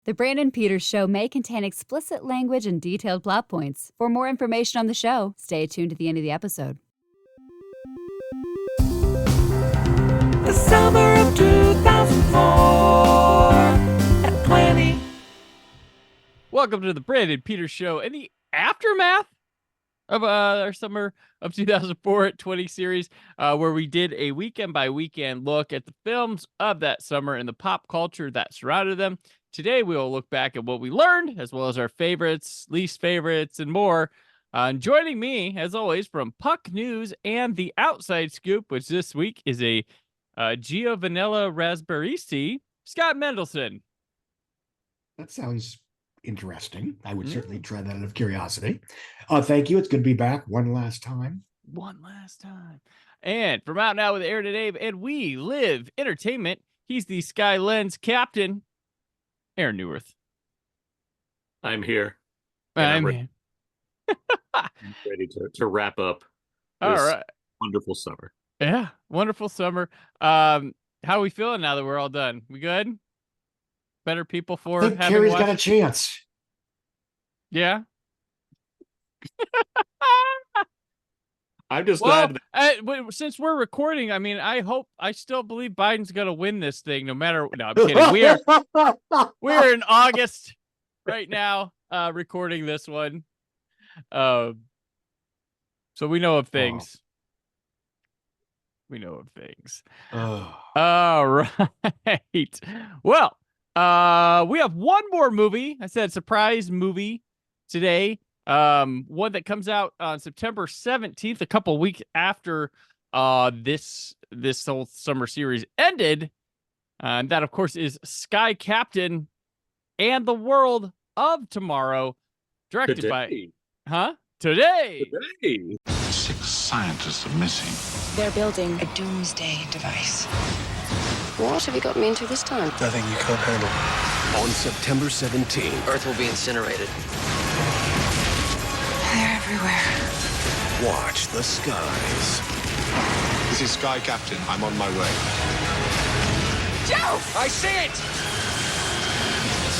The Brandon Peters Show may contain explicit language and detailed plot points. For more information on the show, stay tuned to the end of the episode. The summer of 2004 at 20. Welcome to the Brandon Peters Show in the aftermath of our summer of 2004 at 20 series, where we did a weekend by weekend look at the films of that summer and the pop culture that surrounded them. Today, we will look back at what we learned, as well as our favorites, least favorites, and more. And joining me, as always, from Puck News and The Outside Scoop, which this week is a Gio Vanilla Raspberry, Scott Mendelson. That sounds interesting. I would certainly try that out of curiosity. Thank you. It's good to be back one last time. And from Out Now with Aaron and Abe, and We Live Entertainment, he's the Sky Lens captain, Aaron Neuwirth. I'm here. I'm here. I'm ready to wrap up All this right. wonderful summer. Yeah, wonderful summer. How are we feeling now that we're all done? We good? Better people for I think having Carrie's watched? got a chance. Yeah. I'm just glad Since we're recording, I mean, I still believe Biden's going to win this thing no matter. No, I'm kidding. We're in August right now, recording this one. So we know of things. All right. Well, we have one more movie. I said surprise movie today. One that comes out on September 17th, a couple weeks after this whole summer series ended. And that, of course, is Sky Captain and the World of Tomorrow, directed by Today. 6 scientists are missing. They're building a doomsday device. What have you got me into this time? Nothing you can't handle. On September 17th, Earth will be incinerated. They're everywhere. watch the skies. This is Sky Captain. I'm on my way. Joe! I see it!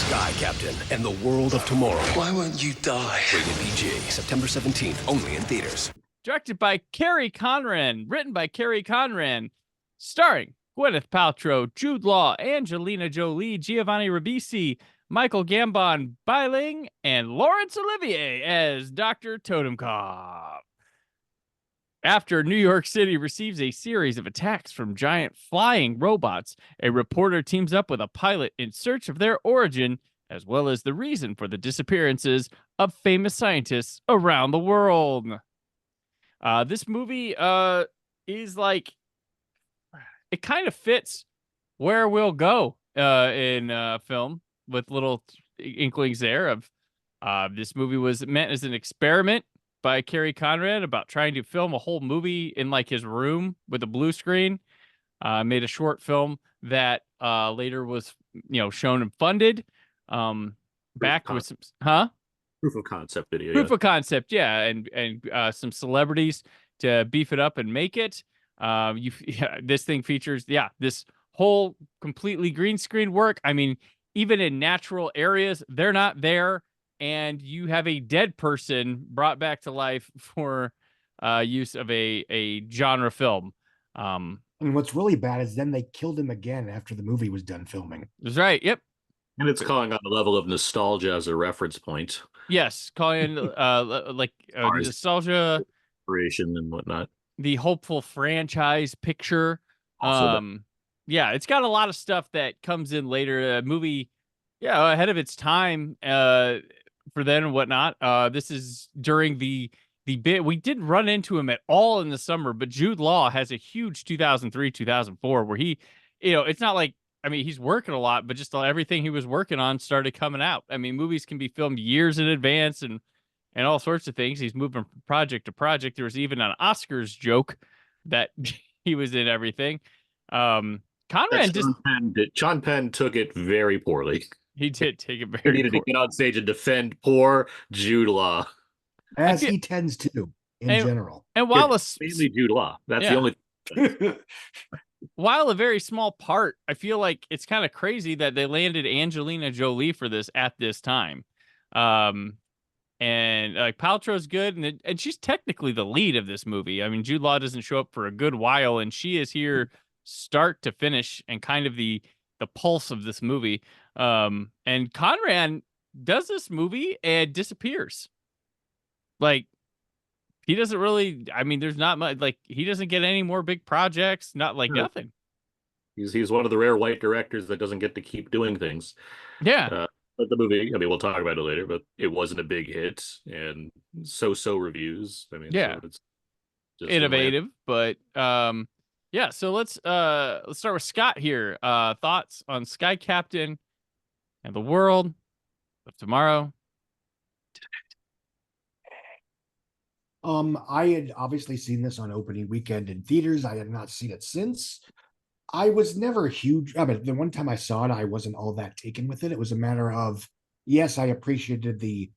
Sky Captain and the World of Tomorrow. Why won't you die? Rated PG. September 17th, only in theaters. Directed by Carrie Conran, written by Carrie Conran, starring Gwyneth Paltrow, Jude Law, Angelina Jolie, Giovanni Ribisi, Michael Gambon, Biling, and Laurence Olivier as Dr. Totenkopf. After New York City receives a series of attacks from giant flying robots, a reporter teams up with a pilot in search of their origin, as well as the reason for the disappearances of famous scientists around the world. This movie is like, it kind of fits where we'll go in film, with little inklings there of this movie was meant as an experiment by Carrie Conran about trying to film a whole movie in like his room with a blue screen. Made a short film that later was, shown and funded. Back with some, proof of concept video. Proof of concept, yeah, and some celebrities to beef it up and make it. This thing features, this whole completely green screen work. I mean, even in natural areas, they're not there, and you have a dead person brought back to life for use of a genre film. And what's really bad is then they killed him again after the movie was done filming. That's right. Yep. And it's calling on the level of nostalgia as a reference point. Yes, calling nostalgia, Creation and whatnot. the hopeful franchise picture. Yeah, it's got a lot of stuff that comes in later. A movie, ahead of its time for then and whatnot. This is during the bit. We didn't run into him at all in the summer, but Jude Law has a huge 2003, 2004 where he, it's not like, I mean, he's working a lot, but just everything he was working on started coming out. I mean, movies can be filmed years in advance and all sorts of things. He's moving from project to project. There was even an Oscars joke that he was in everything. Conran Sean Penn took it very poorly. He did take it very He needed to get on stage and defend poor Jude Law. As he tends to in general. And while Mainly Jude Law. That's the only while a very small part, I feel like it's kind of crazy that they landed Angelina Jolie for this at this time. Um, and like Paltrow's good, and she's technically the lead of this movie. I mean, Jude Law doesn't show up for a good while, and she is here start to finish and kind of the pulse of this movie. And Conran does this movie and disappears. Like he doesn't really. I mean, there's not much. Like he doesn't get any more big projects. Not like Yeah. nothing. He's one of the rare white directors that doesn't get to keep doing things. Yeah. But the movie, I mean, we'll talk about it later, but it wasn't a big hit and so reviews. I mean, Yeah. so it's just Innovative, but yeah, so let's start with Scott here. Thoughts on Sky Captain and the World of Tomorrow. I had obviously seen this on opening weekend in theaters. I had not seen it since. I was never huge. I mean, the one time I saw it, I wasn't all that taken with it. It was a matter of, yes, I appreciated the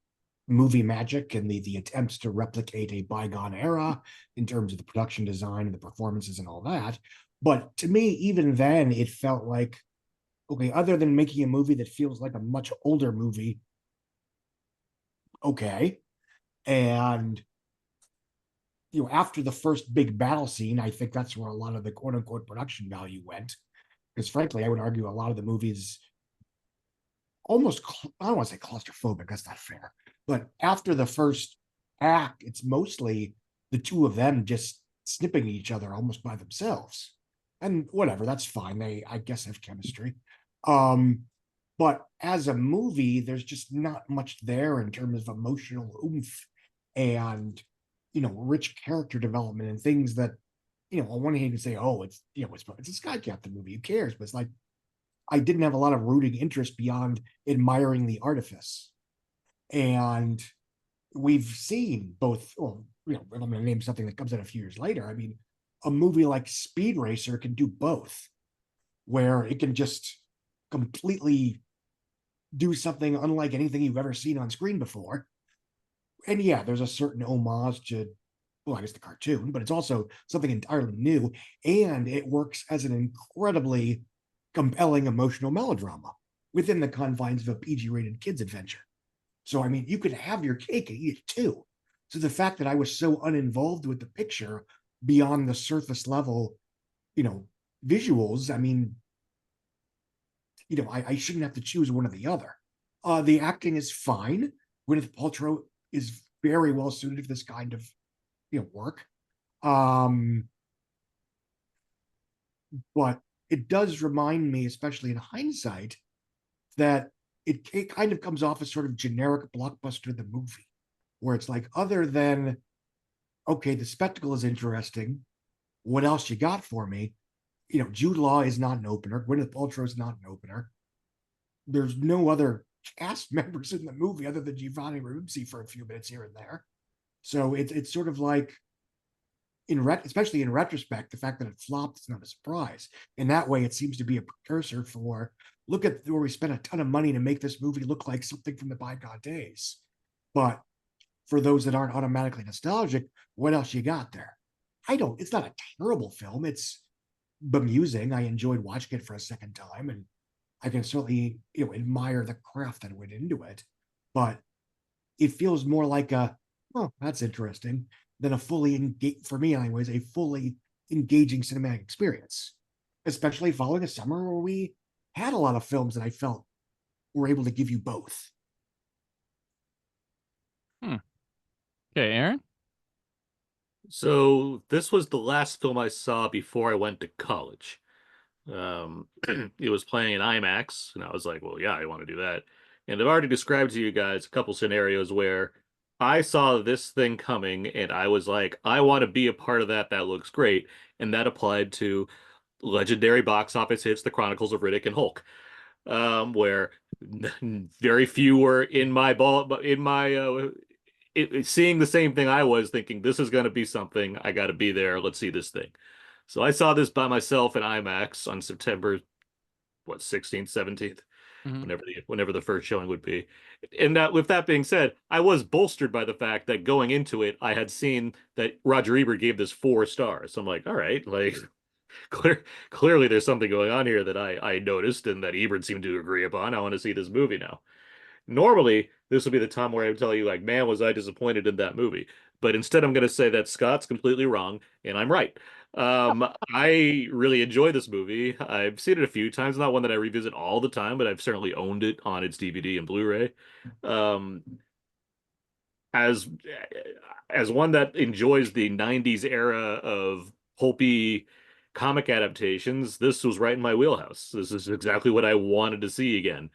movie magic and the attempts to replicate a bygone era in terms of the production design and the performances and all that. But to me, even then, it felt like, okay, other than making a movie that feels like a much older movie, okay. And after the first big battle scene, I think that's where a lot of the quote unquote production value went. Because frankly, I would argue a lot of the movies almost, I don't want to say claustrophobic, that's not fair. But after the first act, it's mostly the two of them just snipping at each other almost by themselves. And whatever, that's fine. They, I guess, have chemistry. But as a movie, there's just not much there in terms of emotional oomph and rich character development and things that, on one hand you can say, oh, it's a Sky Captain movie, who cares? But it's like I didn't have a lot of rooting interest beyond admiring the artifice. And we've seen both, well, I'm going to name something that comes out a few years later. I mean, a movie like Speed Racer can do both, where it can just completely do something unlike anything you've ever seen on screen before. And yeah, there's a certain homage to, well, I guess the cartoon, but it's also something entirely new. And it works as an incredibly compelling emotional melodrama within the confines of a PG-rated kids adventure. So, I mean, you could have your cake and eat it too. So the fact that I was so uninvolved with the picture beyond the surface level, visuals, I mean, I shouldn't have to choose one or the other. The acting is fine. Gwyneth Paltrow is very well suited for this kind of, work. But it does remind me, especially in hindsight, that it kind of comes off as sort of generic blockbuster the movie, where it's like, other than, okay, the spectacle is interesting, what else you got for me? Jude Law is not an opener. Gwyneth Paltrow is not an opener. There's no other cast members in the movie other than Giovanni Ribisi for a few minutes here and there. So it's sort of like, especially in retrospect, the fact that it flopped is not a surprise. In that way, it seems to be a precursor for, look at where we spent a ton of money to make this movie look like something from the bygone days. But for those that aren't automatically nostalgic, what else you got there? It's not a terrible film. It's bemusing. I enjoyed watching it for a second time, and I can certainly, admire the craft that went into it. But it feels more like that's interesting than a fully engaged, for me anyways, a fully engaging cinematic experience, especially following a summer where we had a lot of films that I felt were able to give you both. Okay, Aaron? So this was the last film I saw before I went to college. It was playing in IMAX, and I was like, well, yeah, I want to do that. And I've already described to you guys a couple scenarios where I saw this thing coming, and I was like, I want to be a part of that. That looks great. And that applied to legendary box office hits, The Chronicles of Riddick and Hulk, where very few were seeing the same thing I was, thinking this is going to be something. I got to be there. Let's see this thing. So I saw this by myself in IMAX on September, 16th, 17th, whenever the first showing would be. And with that being said, I was bolstered by the fact that going into it, I had seen that Roger Ebert gave this 4 stars. So I'm like, all right, like clearly there's something going on here that I noticed and that Ebert seemed to agree upon. I want to see this movie now. Normally, this would be the time where I would tell you, like, man, was I disappointed in that movie. But instead, I'm going to say that Scott's completely wrong, and I'm right. I really enjoy this movie. I've seen it a few times. Not one that I revisit all the time, but I've certainly owned it on its DVD and Blu-ray. Um, as as one that enjoys the 90s era of pulpy comic adaptations, this was right in my wheelhouse. This is exactly what I wanted to see again.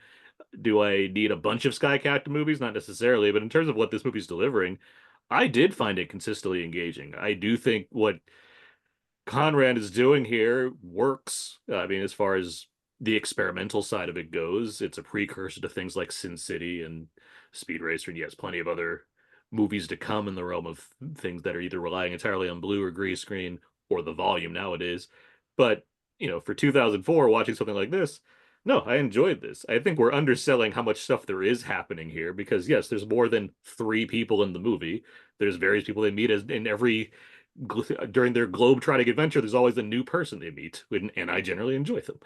Do I need a bunch of Sky Captain movies? Not necessarily, but in terms of what this movie's delivering, I did find it consistently engaging. I do think what Conrad is doing here works. I mean, as far as the experimental side of it goes, it's a precursor to things like Sin City and Speed Racer, and yes, plenty of other movies to come in the realm of things that are either relying entirely on blue or green screen or the volume nowadays. But, for 2004, watching something like this, no, I enjoyed this. I think we're underselling how much stuff there is happening here because, yes, there's more than 3 people in the movie. There's various people they meet in every during their globe-trotting adventure. There's always a new person they meet, and I generally enjoy them.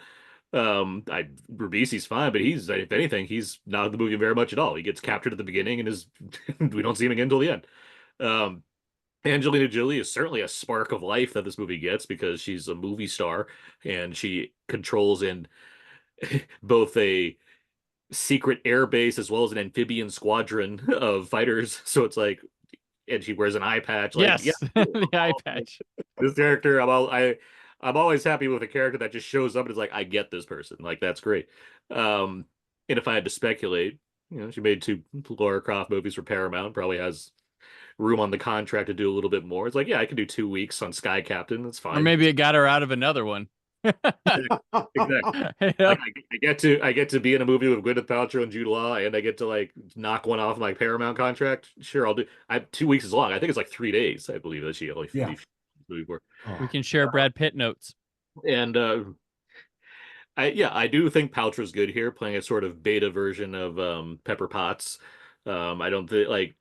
Ribisi's fine, but if anything, he's not in the movie very much at all. He gets captured at the beginning and we don't see him again until the end. Angelina Jolie is certainly a spark of life that this movie gets because she's a movie star and she controls in both a secret air base as well as an amphibian squadron of fighters. So it's like, and she wears an eye patch. Like, Yes, yeah, the eye patch. this character, I'm always happy with a character that just shows up and is like, I get this person. Like, that's great. And if I had to speculate, she made 2 Lara Croft movies for Paramount, probably has room on the contract to do a little bit more. It's like, yeah, I can do 2 weeks on Sky Captain. That's fine. Or maybe it got her out of another one. Exactly. Yep. Like I get to be in a movie with Gwyneth Paltrow and Jude Law, and I get to like knock one off my Paramount contract. Sure, I'll do. 2 weeks is long. I think it's like 3 days. I believe that she only movie for. We can share Brad Pitt notes. And I do think Paltrow's good here, playing a sort of beta version of Pepper Potts. I don't think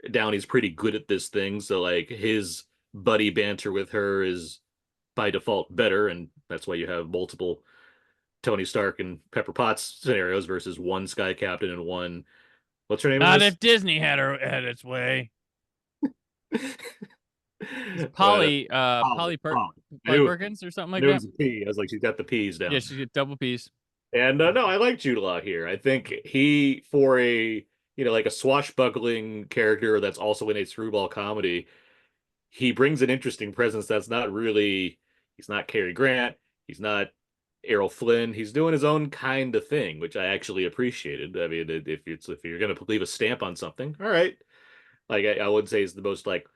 Downey's pretty good at this thing, so like his buddy banter with her is by default better, and that's why you have multiple Tony Stark and Pepper Potts scenarios versus one Sky Captain and one what's her name? Not if Disney had its way. Polly Perkins or something like that. P. I was like, she's got the P's down. Yeah, she's got double P's. And no, I like Jude Law here. I think he, for a like a swashbuckling character that's also in a screwball comedy, he brings an interesting presence that's not really. He's not Cary Grant. He's not Errol Flynn. He's doing his own kind of thing, which I actually appreciated. I mean, if you're gonna leave a stamp on something, all right. Like I wouldn't say he's the most like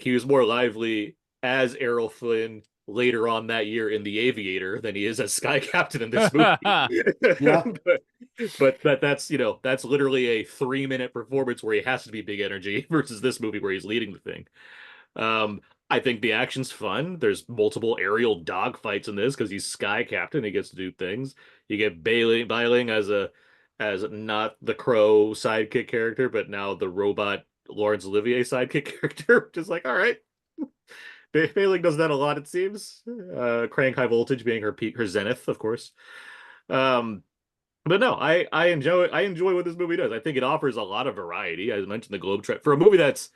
he was more lively as Errol Flynn later on that year in The Aviator than he is as Sky Captain in this movie. Yeah. but that's that's literally a 3-minute performance where he has to be big energy versus this movie where he's leading the thing. I think the action's fun. There's multiple aerial dogfights in this because he's Sky Captain. He gets to do things. You get Bailing as not the Crow sidekick character, but now the robot Laurence Olivier sidekick character. Just like, all right. Bailing does that a lot, it seems. Crank High Voltage being her peak, her zenith, of course. But no, I enjoy what this movie does. I think it offers a lot of variety. I mentioned the Globe Trek for a movie that's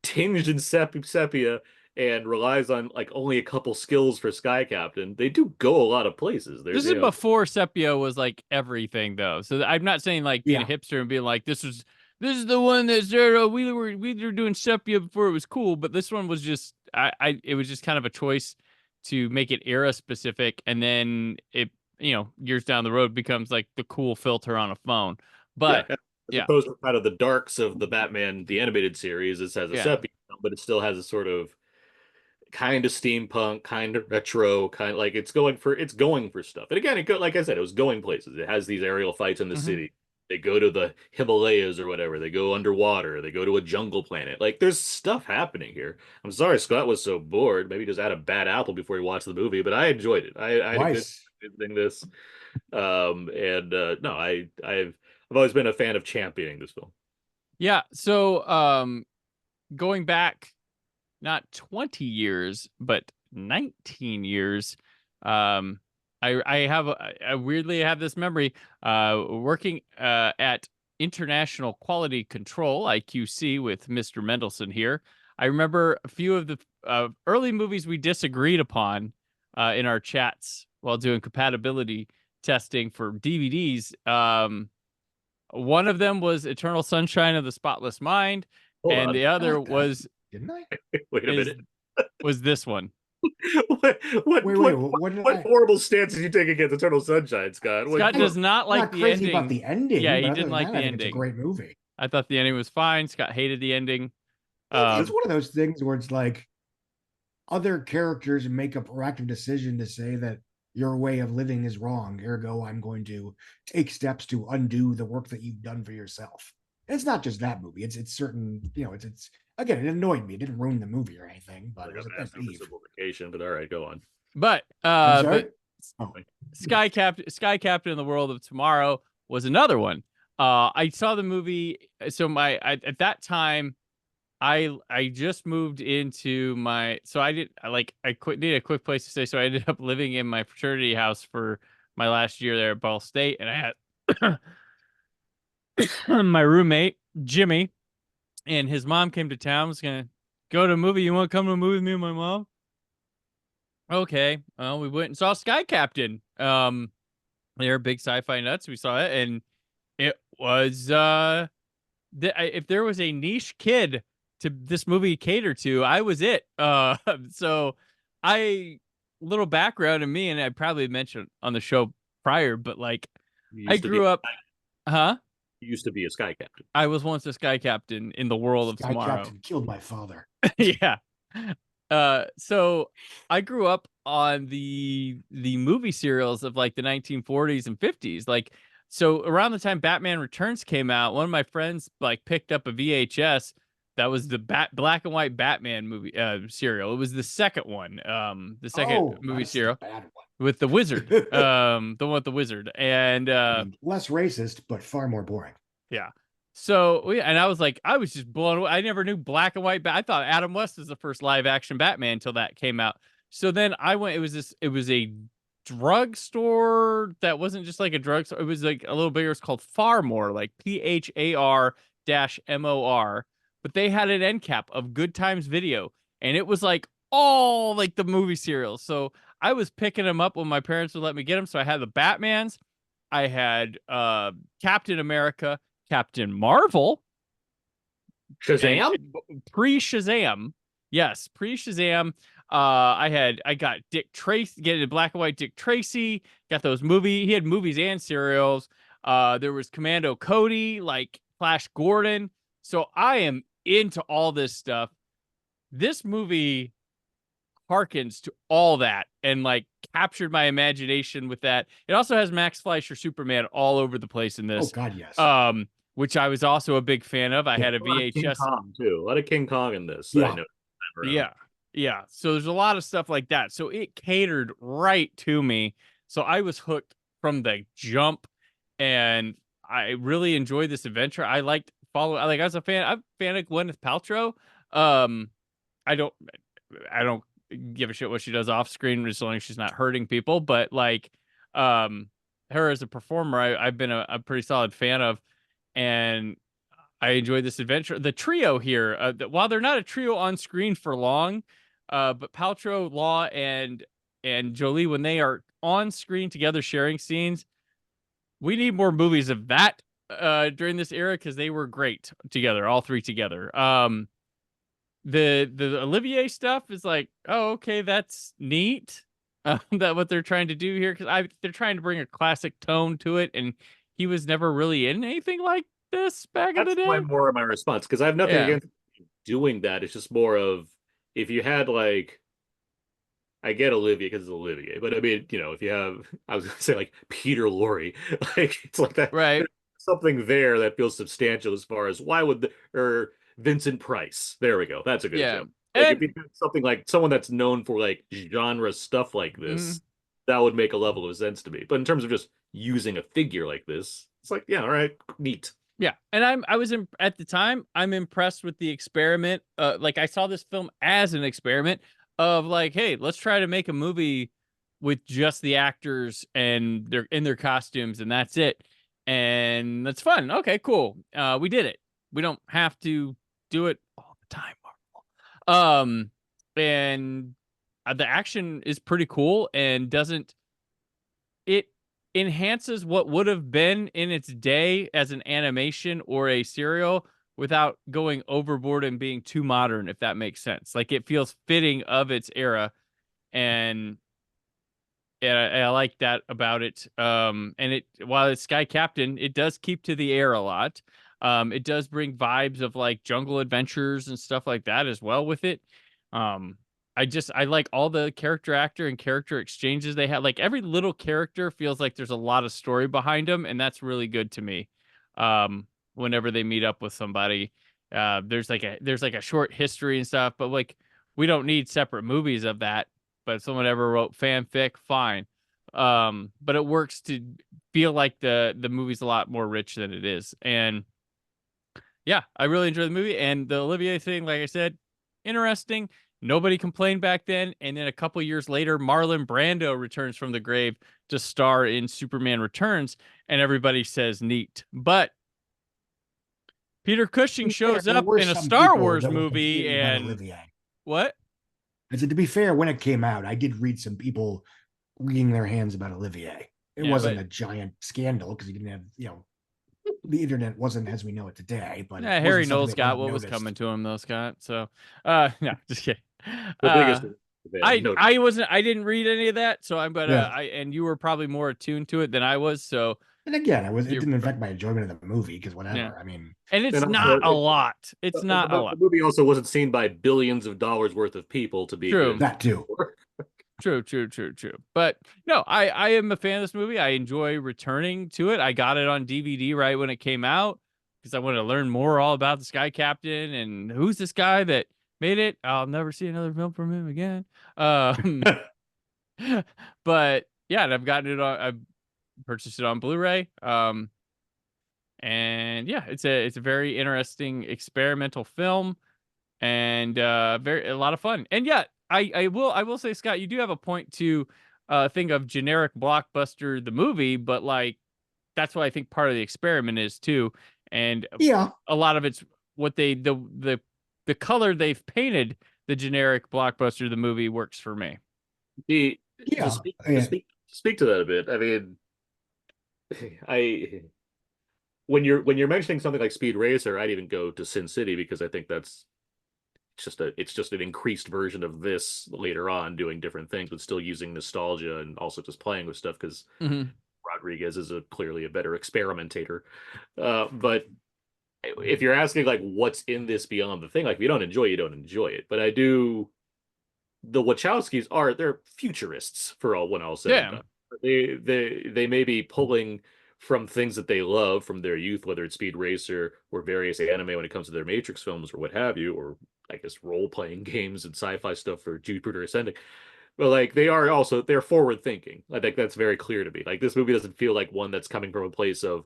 tinged in sepia and relies on like only a couple skills for Sky Captain. They do go a lot of places. This is before sepia was like everything, though. So I'm not saying like being a hipster and being like this is the one that's we were doing sepia before it was cool, but this one was just it was just kind of a choice to make it era specific, and then it years down the road becomes like the cool filter on a phone. But as opposed to kind of the darks of the Batman the animated series, this has a sepia, but it still has a sort of kind of steampunk, kind of retro, kind of like it's going for stuff. And again, like I said, it was going places. It has these aerial fights in the city. They go to the Himalayas or whatever. They go underwater. They go to a jungle planet. Like there's stuff happening here. I'm sorry Scott was so bored. Maybe just had a bad apple before he watched the movie, but I enjoyed it. I had a good thing this. No, I've always been a fan of championing this film. Yeah. So going back not 20 years, but 19 years. I weirdly have this memory working at International Quality Control, IQC, with Mr. Mendelson here. I remember a few of the early movies we disagreed upon in our chats while doing compatibility testing for DVDs. One of them was Eternal Sunshine of the Spotless Mind, Hold and on. the other like that, was didn't I? Wait a minute. was this one. what What horrible stance did you take against Eternal Sunshine, Scott? Scott does not like not the crazy ending. about the ending. Yeah, he but other didn't than like that, the I think it's a ending. great movie. I thought the ending was fine. Scott hated the ending. It's one of those things where it's like other characters make a proactive decision to say that your way of living is wrong. Ergo, I'm going to take steps to undo the work that you've done for yourself. And it's not just that movie. It's certain, it's again, it annoyed me. It didn't ruin the movie or anything, but it was a pet peeve. Simplification, but all right, go on. But I'm sorry? Sky Captain in the World of Tomorrow was another one. I saw the movie. So at that time, I just moved into my, so I need a quick place to stay. So I ended up living in my fraternity house for my last year there at Ball State, and I had my roommate Jimmy, and his mom came to town. Was gonna go to a movie. You want to come to a movie with me and my mom? Okay. We went and saw Sky Captain. They're big sci-fi nuts. We saw it, and it was if there was a niche kid to this movie cater to, I was it. So little background in me, and I probably mentioned on the show prior, but like I grew up, huh? You used to be a Sky Captain. I was once a Sky Captain in the world of tomorrow. Sky Captain killed my father. Yeah. So I grew up on the movie serials of like the 1940s and 50s. Like, so around the time Batman Returns came out, one of my friends like picked up a VHS that was the black and white Batman movie serial. It was the second one, the second movie serial with the wizard, the one with the wizard, and less racist but far more boring. Yeah. So and I was like, I was just blown away. I never knew black and white. I thought Adam West was the first live action Batman until that came out. So then I went. It was a drugstore that wasn't just like a drugstore. It was like a little bigger. It's called Farmore, like PHAR-MOR. But they had an end cap of Good Times Video, and it was like all like the movie serials. So I was picking them up when my parents would let me get them. So I had the Batmans, I had Captain America, Captain Marvel, Shazam, pre-Shazam, yes, pre-Shazam. I got Dick Tracy, getting a black and white Dick Tracy. Got those He had movies and serials. There was Commando Cody, like Flash Gordon. So I am into all this stuff. This movie harkens to all that and like captured my imagination with that. It also has Max Fleischer Superman all over the place in this. Oh God, yes. Which I was also a big fan of. I had a VHS King Kong too. A lot of King Kong in this. Yeah. I know. Yeah. So there's a lot of stuff like that. So it catered right to me. So I was hooked from the jump, and I really enjoyed this adventure. I liked I was I'm a fan of Gwyneth Paltrow. I don't give a shit what she does off screen as long as she's not hurting people. But like, her as a performer, I've been a pretty solid fan of, and I enjoyed this adventure. The trio here, while they're not a trio on screen for long, but Paltrow, Law, and Jolie, when they are on screen together sharing scenes, we need more movies of that during this era because they were great together, all three together. The Olivier stuff is like, oh, okay, that's neat. That what they're trying to do here, because they're trying to bring a classic tone to it, and he was never really in anything like this back in the day. That's more of my response, because I have nothing against doing that. It's just more of, if you had like, I get Olivier because it's Olivier, but I mean, if you have, I was gonna say like Peter Lorre, like it's like that, right? Something there that feels substantial as far as or Vincent Price. There we go. That's a good example. Like if you do something like someone that's known for like genre stuff like this, that would make a level of sense to me. But in terms of just using a figure like this, it's like, yeah, all right, neat. Yeah, and I was at the time, I'm impressed with the experiment. Like I saw this film as an experiment of like, hey, let's try to make a movie with just the actors and they're in their costumes and that's it. And that's fun. Okay, cool. We did it. We don't have to do it all the time, Marvel. And the action is pretty cool and doesn't it enhances what would have been in its day as an animation or a serial without going overboard and being too modern, if that makes sense. Like it feels fitting of its era, and I like that about it. And it while it's Sky Captain, it does keep to the air a lot. It does bring vibes of like jungle adventures and stuff like that as well with it. Um, I like all the character actor and character exchanges they have. Like every little character feels like there's a lot of story behind them, and that's really good to me. Whenever they meet up with somebody, there's like a short history and stuff, but like we don't need separate movies of that. But if someone ever wrote fanfic, fine. But it works to feel like the movie's a lot more rich than it is. And yeah, I really enjoyed the movie. And the Olivier thing, like I said, interesting. Nobody complained back then. And then a couple years later, Marlon Brando returns from the grave to star in Superman Returns, and everybody says neat. But Peter Cushing shows There up were in a some Star people Wars that were movie, complaining about and Olivier. what? I said, to be fair, when it came out, I did read some people wringing their hands about Olivier. It Yeah, wasn't but- a giant scandal because he didn't have, the internet wasn't as we know it today. But Yeah, it Harry wasn't something Knowles that got wasn't what was noticed. coming to him, though, Scott. So, no, just kidding. The biggest I wasn't. I didn't read any of that, so I'm gonna. Yeah. And you were probably more attuned to it than I was. So, And again, it You're- didn't affect my enjoyment of the movie because whatever. Yeah. I mean, and it's And also, not a lot. It's not a the lot. movie also wasn't seen by billions of dollars worth of people to be True. good. that too. True. But no, I am a fan of this movie. I enjoy returning to it. I got it on DVD right when it came out because I wanted to learn more all about the Sky Captain and who's this guy that made it. I'll never see another film from him again. But yeah, and I've gotten it on. I've purchased it on Blu-ray. And yeah, it's a very interesting experimental film, and a lot of fun. And yeah, I will say, Scott, you do have a point to think of generic blockbuster the movie, but like that's what I think part of the experiment is too. And Yeah. a lot of it's what they the color they've painted the generic blockbuster the movie works for me. To Yeah. speak to that a bit. I mean, when you're mentioning something like Speed Racer, I'd even go to Sin City because I think that's it's just an increased version of this later on, doing different things, but still using nostalgia and also just playing with stuff because Rodriguez is clearly a better experimentator. But if you're asking like what's in this beyond the thing, like if you don't enjoy it, you don't enjoy it. But I do. The Wachowskis they're futurists for all when all said and done. They may be pulling from things that they love from their youth, whether it's Speed Racer or various anime when it comes to their Matrix films or what have you, or I guess role-playing games and sci-fi stuff for Jupiter Ascending. But like they're forward thinking. I think that's very clear to me. Like this movie doesn't feel like one that's coming from a place of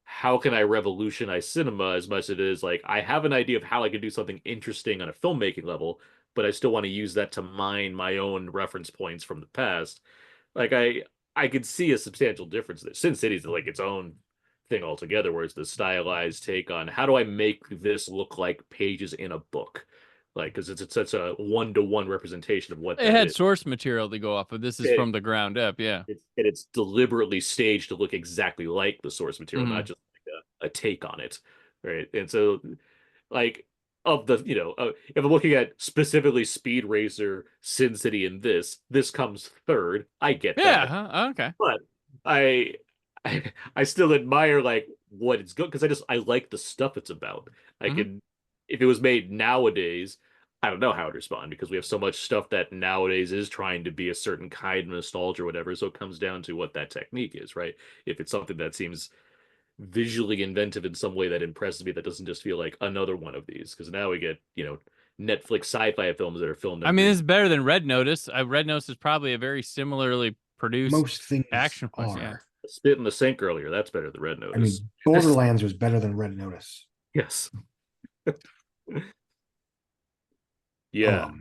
how can I revolutionize cinema as much as it is like I have an idea of how I can do something interesting on a filmmaking level, but I still want to use that to mine my own reference points from the past. Like I could see a substantial difference there. Sin City's like its own thing altogether, where it's the stylized take on how do I make this look like pages in a book, like because it's such a one-to-one representation of what it had source material to go off of. This is from the ground up, yeah. It's deliberately staged to look exactly like the source material, not just like a take on it, right? And so, like of the if I'm looking at specifically Speed Racer, Sin City, and this comes third. I get that. Yeah, okay. But I still admire like what it's good because I like the stuff it's about. I can if it was made nowadays, I don't know how it'd respond because we have so much stuff that nowadays is trying to be a certain kind of nostalgia or whatever. So it comes down to what that technique is, right? If it's something that seems visually inventive in some way that impresses me, that doesn't just feel like another one of these. Because now we get, Netflix sci-fi films that are filmed. I mean, it's better than Red Notice. Red Notice is probably a very similarly produced most things action. are. Yeah. Spit in the sink earlier. That's better than Red Notice. I mean, Borderlands was better than Red Notice. Yes. Yeah.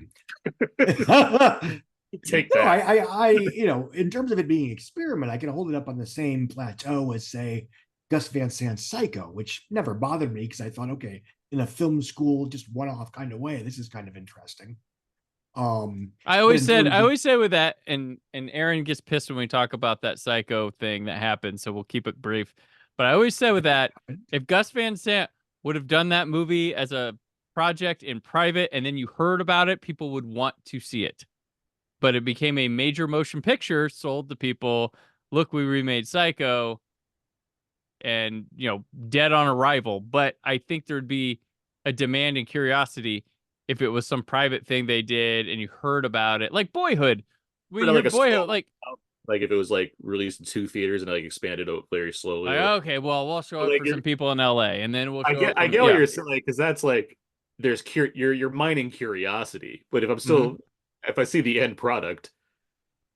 Take No, that. I, in terms of it being an experiment, I can hold it up on the same plateau as, say, Gus Van Sant's Psycho, which never bothered me because I thought, okay, in a film school, just one-off kind of way, this is kind of interesting. I always say with that, and Aaron gets pissed when we talk about that Psycho thing that happened, so we'll keep it brief. But I always say with that, if Gus Van Sant would have done that movie as a project in private, and then you heard about it, people would want to see it. But it became a major motion picture, sold to people. Look, we remade Psycho, and dead on arrival. But I think there'd be a demand and curiosity if it was some private thing they did and you heard about it, like Boyhood. When you heard Boyhood, like if it was like released in 2 theaters and like expanded out very slowly. Like, okay, well, we'll show it for some people in LA, and then we'll. I get what you're saying, because that's like there's you're mining curiosity, but if I'm still if I see the end product,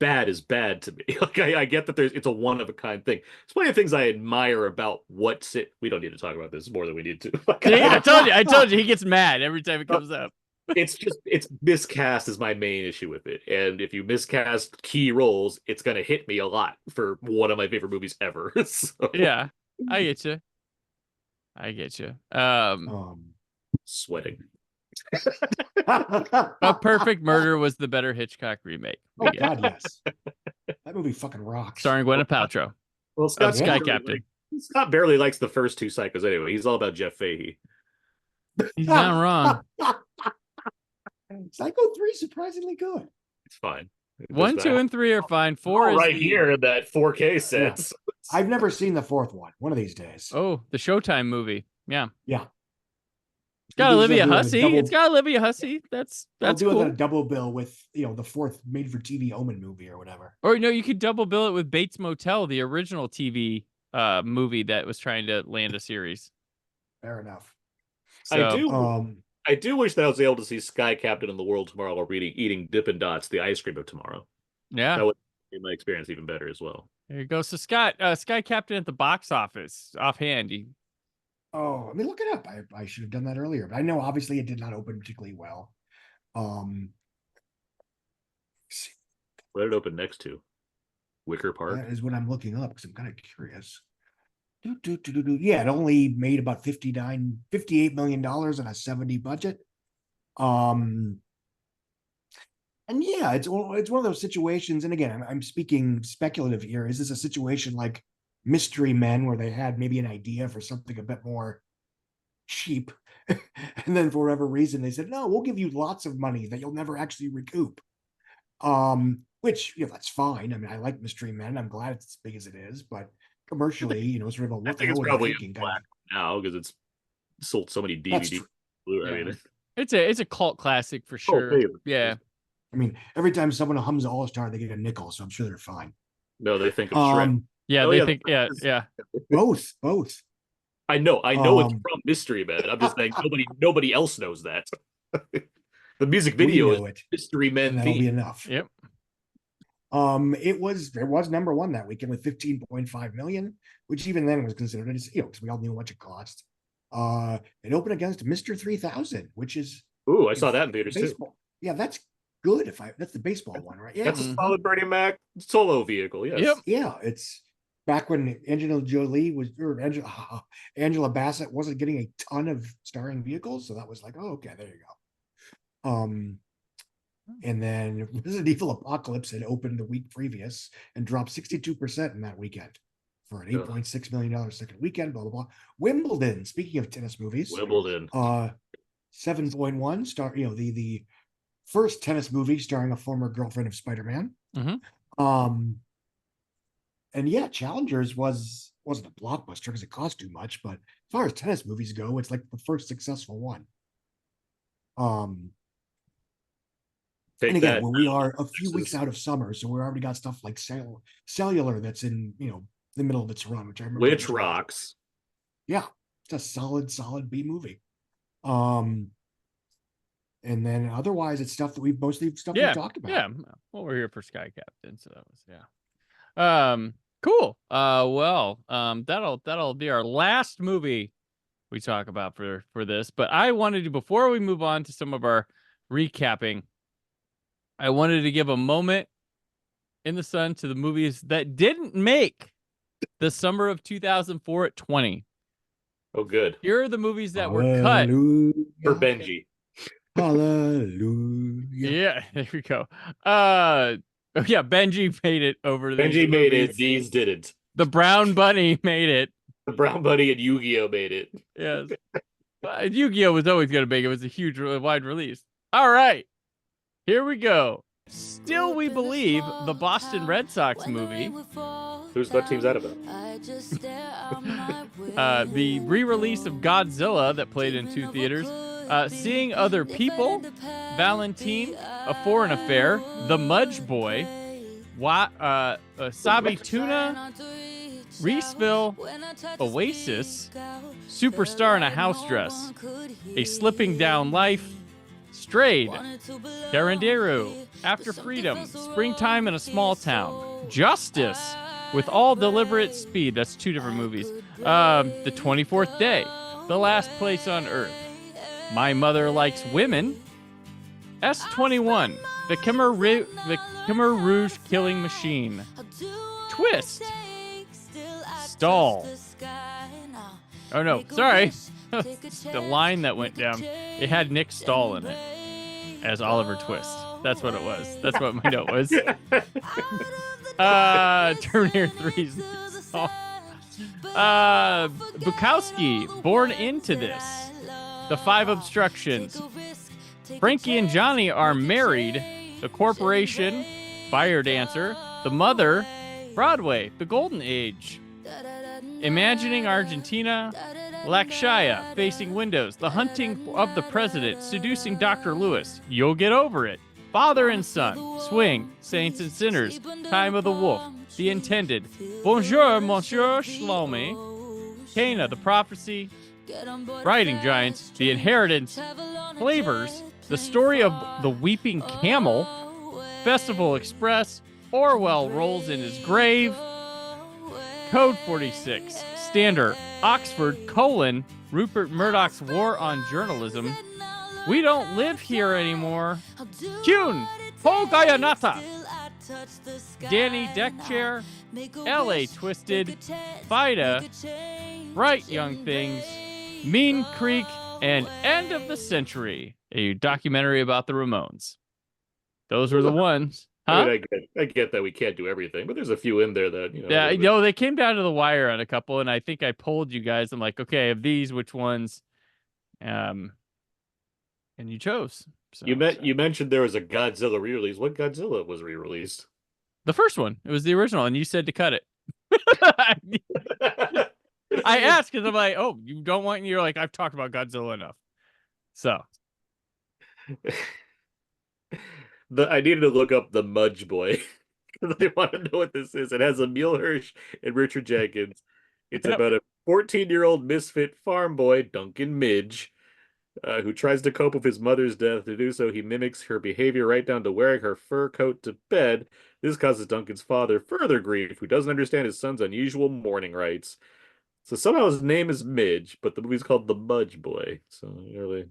bad is bad to me. Like I get that it's a one of a kind thing. There's plenty of things I admire about what's it. We don't need to talk about this more than we need to. I told you he gets mad every time it comes up. It's miscast is my main issue with it. And if you miscast key roles, it's gonna hit me a lot for one of my favorite movies ever. So. Yeah, I get you. Sweating. A Perfect Murder was the better Hitchcock remake. Oh God, yes. That movie fucking rocks. Starring Gwyneth Paltrow. Well, Sky Captain. Scott barely likes the first 2 Psychos anyway. He's all about Jeff Fahey. He's not wrong. Psycho 3 is surprisingly good. It's fine. 1, 2, and 3 are fine. 4 is right here in that 4K sense. Yeah. I've never seen the 4th one. One of these days. Oh, the Showtime movie. Yeah. It's got These Olivia are doing a Hussey. double- It's got Olivia Hussey. That's doing cool. a double bill with the 4th made-for-TV Omen movie or whatever. Or no, you could double bill it with Bates Motel, the original TV movie that was trying to land a series. Fair enough. So, I do wish that I was able to see Sky Captain in the World Tomorrow while eating Dippin' Dots, the ice cream of tomorrow. Yeah, that would make my experience even better as well. There you go. So Scott, Sky Captain at the box office, offhand. Oh, I mean, look it up. I should have done that earlier, but I know obviously it did not open particularly well. What did it open next to? Wicker Park? That is what I'm looking up because I'm kind of curious. Yeah, it only made about $58 million on a 70 budget. And yeah, it's one of those situations. And again, I'm speaking speculative here. Is this a situation like Mystery Men, where they had maybe an idea for something a bit more cheap, and then for whatever reason they said, no, we'll give you lots of money that you'll never actually recoup. Which, that's fine. I mean, I like Mystery Men. I'm glad it's as big as it is, but commercially, sort of a what I the think hell it's were they probably thinking? black now because it's sold so many That's DVD. true. Blu-ray. Yeah. It's a cult classic for sure. favorite. Yeah. I mean, every time someone hums All Star, they get a nickel, so I'm sure they're fine. No, they think of Shrek. Yeah, Oh, they yeah, think yeah. Both. I know it's from Mystery Men. I'm just saying nobody else knows that. The music video is it. Mystery Men And that'll be theme. enough. Yep. It was number one that weekend with 15.5 million, which even then was considered, because we all knew how much it cost. It opened against Mr. 3000, which is Ooh, I saw that in theaters too. Yeah, that's good. That's the baseball one, right? Yeah, That's a solid Bernie Mac solo vehicle. Yes. Yep. yeah. It's back when Angela Bassett wasn't getting a ton of starring vehicles, so that was like, oh, okay, there you go. And then Resident Evil Apocalypse had opened the week previous and dropped 62% in that weekend for an $8.6 million second weekend, blah, blah, blah. Wimbledon, speaking of tennis movies. 7.1 star, the first tennis movie starring a former girlfriend of Spider-Man. And yeah, Challengers wasn't a blockbuster because it cost too much, but as far as tennis movies go, it's like the first successful one. And again, when we are a few weeks out of summer, so we already got stuff like Cellular that's in the middle of its run, which I remember. Which rocks. Yeah, it's a solid B movie. And then otherwise, it's stuff that we've talked about. Yeah. Well, we're here for Sky Captain, so that was Cool. That'll be our last movie we talk about for this. But I wanted to, before we move on to some of our recapping, I wanted to give a moment in the sun to the movies that didn't make the summer of 2004 at 20. Oh, good. Here are the movies that were cut. For Benji. Hallelujah. Yeah, there we go. Yeah, Benji made it over. Benji made it. These didn't. The Brown Bunny made it. The Brown Bunny and Yu-Gi-Oh made it. Yes. Yu-Gi-Oh was always going to make it. It was a huge, wide release. All right. Here we go. Still, we believe the Boston Red Sox movie. What team's that about? The re-release of Godzilla that played in 2 theaters. Seeing Other People, Valentine, A Foreign Affair, The Mudge Boy, Sabi Tuna, Reeseville, Oasis, Superstar in a House Dress, A Slipping Down Life, Strayed, Carandiru, After Freedom, Springtime in a Small Town, Justice, With All Deliberate Speed, that's 2 different movies, The 24th Day, The Last Place on Earth, My Mother Likes Women, S21, The Khmer Rouge Killing Machine, Twist, Stall. Oh no, sorry. The line that went down. It had Nick Stahl in it as Oliver Twist. That's what it was. That's what my note was. Terminator 3's Stall. Bukowski, Born Into This. The 5 Obstructions. Frankie and Johnny Are Married. The Corporation. Fire Dancer. The Mother. Broadway. The Golden Age. Imagining Argentina. Lakshaya. Facing Windows. The Hunting of the President. Seducing Dr. Lewis. You'll Get Over It. Father and Son. Swing. Saints and Sinners. Time of the Wolf. The Intended. Bonjour, Monsieur Shlomi. Cana. The Prophecy. Riding Giants, The Inheritance, Flavors, The Story of the Weeping Camel, Festival Express, Orwell Rolls in His Grave, Code 46, Stander, Oxford, Rupert Murdoch's War on Journalism, We Don't Live Here Anymore, Kyun, Hogayanata, Danny Deckchair, L.A. Twisted, Vida, Bright Young Things, Mean Creek, and End of the Century, a documentary about the Ramones. Those were the ones. Huh? I mean, I get that we can't do everything, but there's a few in there that, Yeah, they came down to the wire on a couple, and I think I polled you guys. I'm like, okay, of these, which ones? And you chose. So, you mentioned there was a Godzilla re-release. What Godzilla was re-released? The first one. It was the original, and you said to cut it. I asked because I'm like, oh, you don't want, you're like, I've talked about Godzilla enough. So I needed to look up The Mudge Boy because I want to know what this is. It has Emil Hirsch and Richard Jenkins. It's about a 14-year-old misfit farm boy, Duncan Midge, who tries to cope with his mother's death. To do so, he mimics her behavior right down to wearing her fur coat to bed. This causes Duncan's father further grief, who doesn't understand his son's unusual mourning rites. So somehow his name is Midge, but the movie's called The Mudge Boy. So you really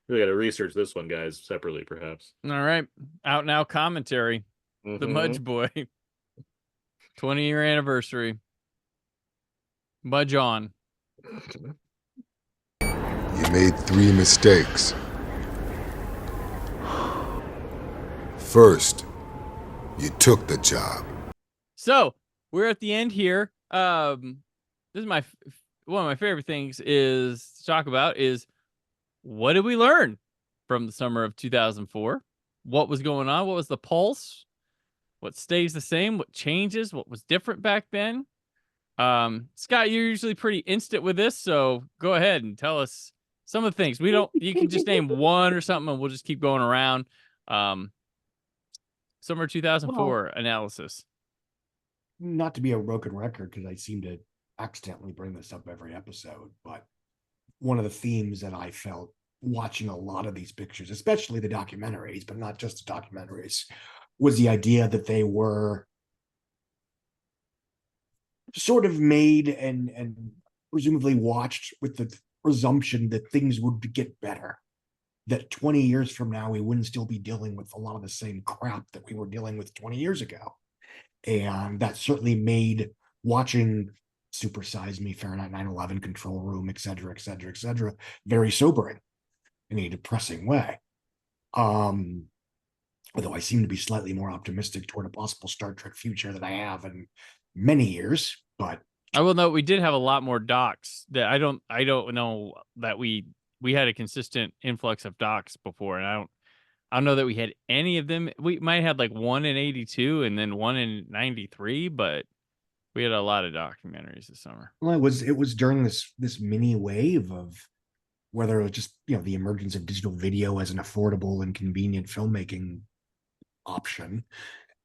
got to research this one, guys, separately, perhaps. All right. Out now commentary. The Mudge Boy. 20-year anniversary. Mudge on. You made 3 mistakes. First, you took the job. So we're at the end here. This is one of my favorite things is to talk about is what did we learn from the summer of 2004? What was going on? What was the pulse? What stays the same? What changes? What was different back then? Scott, you're usually pretty instant with this, so go ahead and tell us some of the things. You can just name one or something and we'll just keep going around. Summer 2004 analysis. Not to be a broken record, because I seem to accidentally bring this up every episode, but one of the themes that I felt watching a lot of these pictures, especially the documentaries, but not just the documentaries, was the idea that they were sort of made and presumably watched with the presumption that things would get better. That 20 years from now, we wouldn't still be dealing with a lot of the same crap that we were dealing with 20 years ago. And that certainly made watching Super Size Me, Fahrenheit 9/11, Control Room, et cetera, et cetera, et cetera, very sobering in a depressing way. Although I seem to be slightly more optimistic toward a possible Star Trek future than I have in many years. But I will note we did have a lot more docs that I don't know that we had a consistent influx of docs before, and I don't know that we had any of them. We might have had like one in 82 and then one in 93, but we had a lot of documentaries this summer. well, it was during this mini wave of whether it was just the emergence of digital video as an affordable and convenient filmmaking option,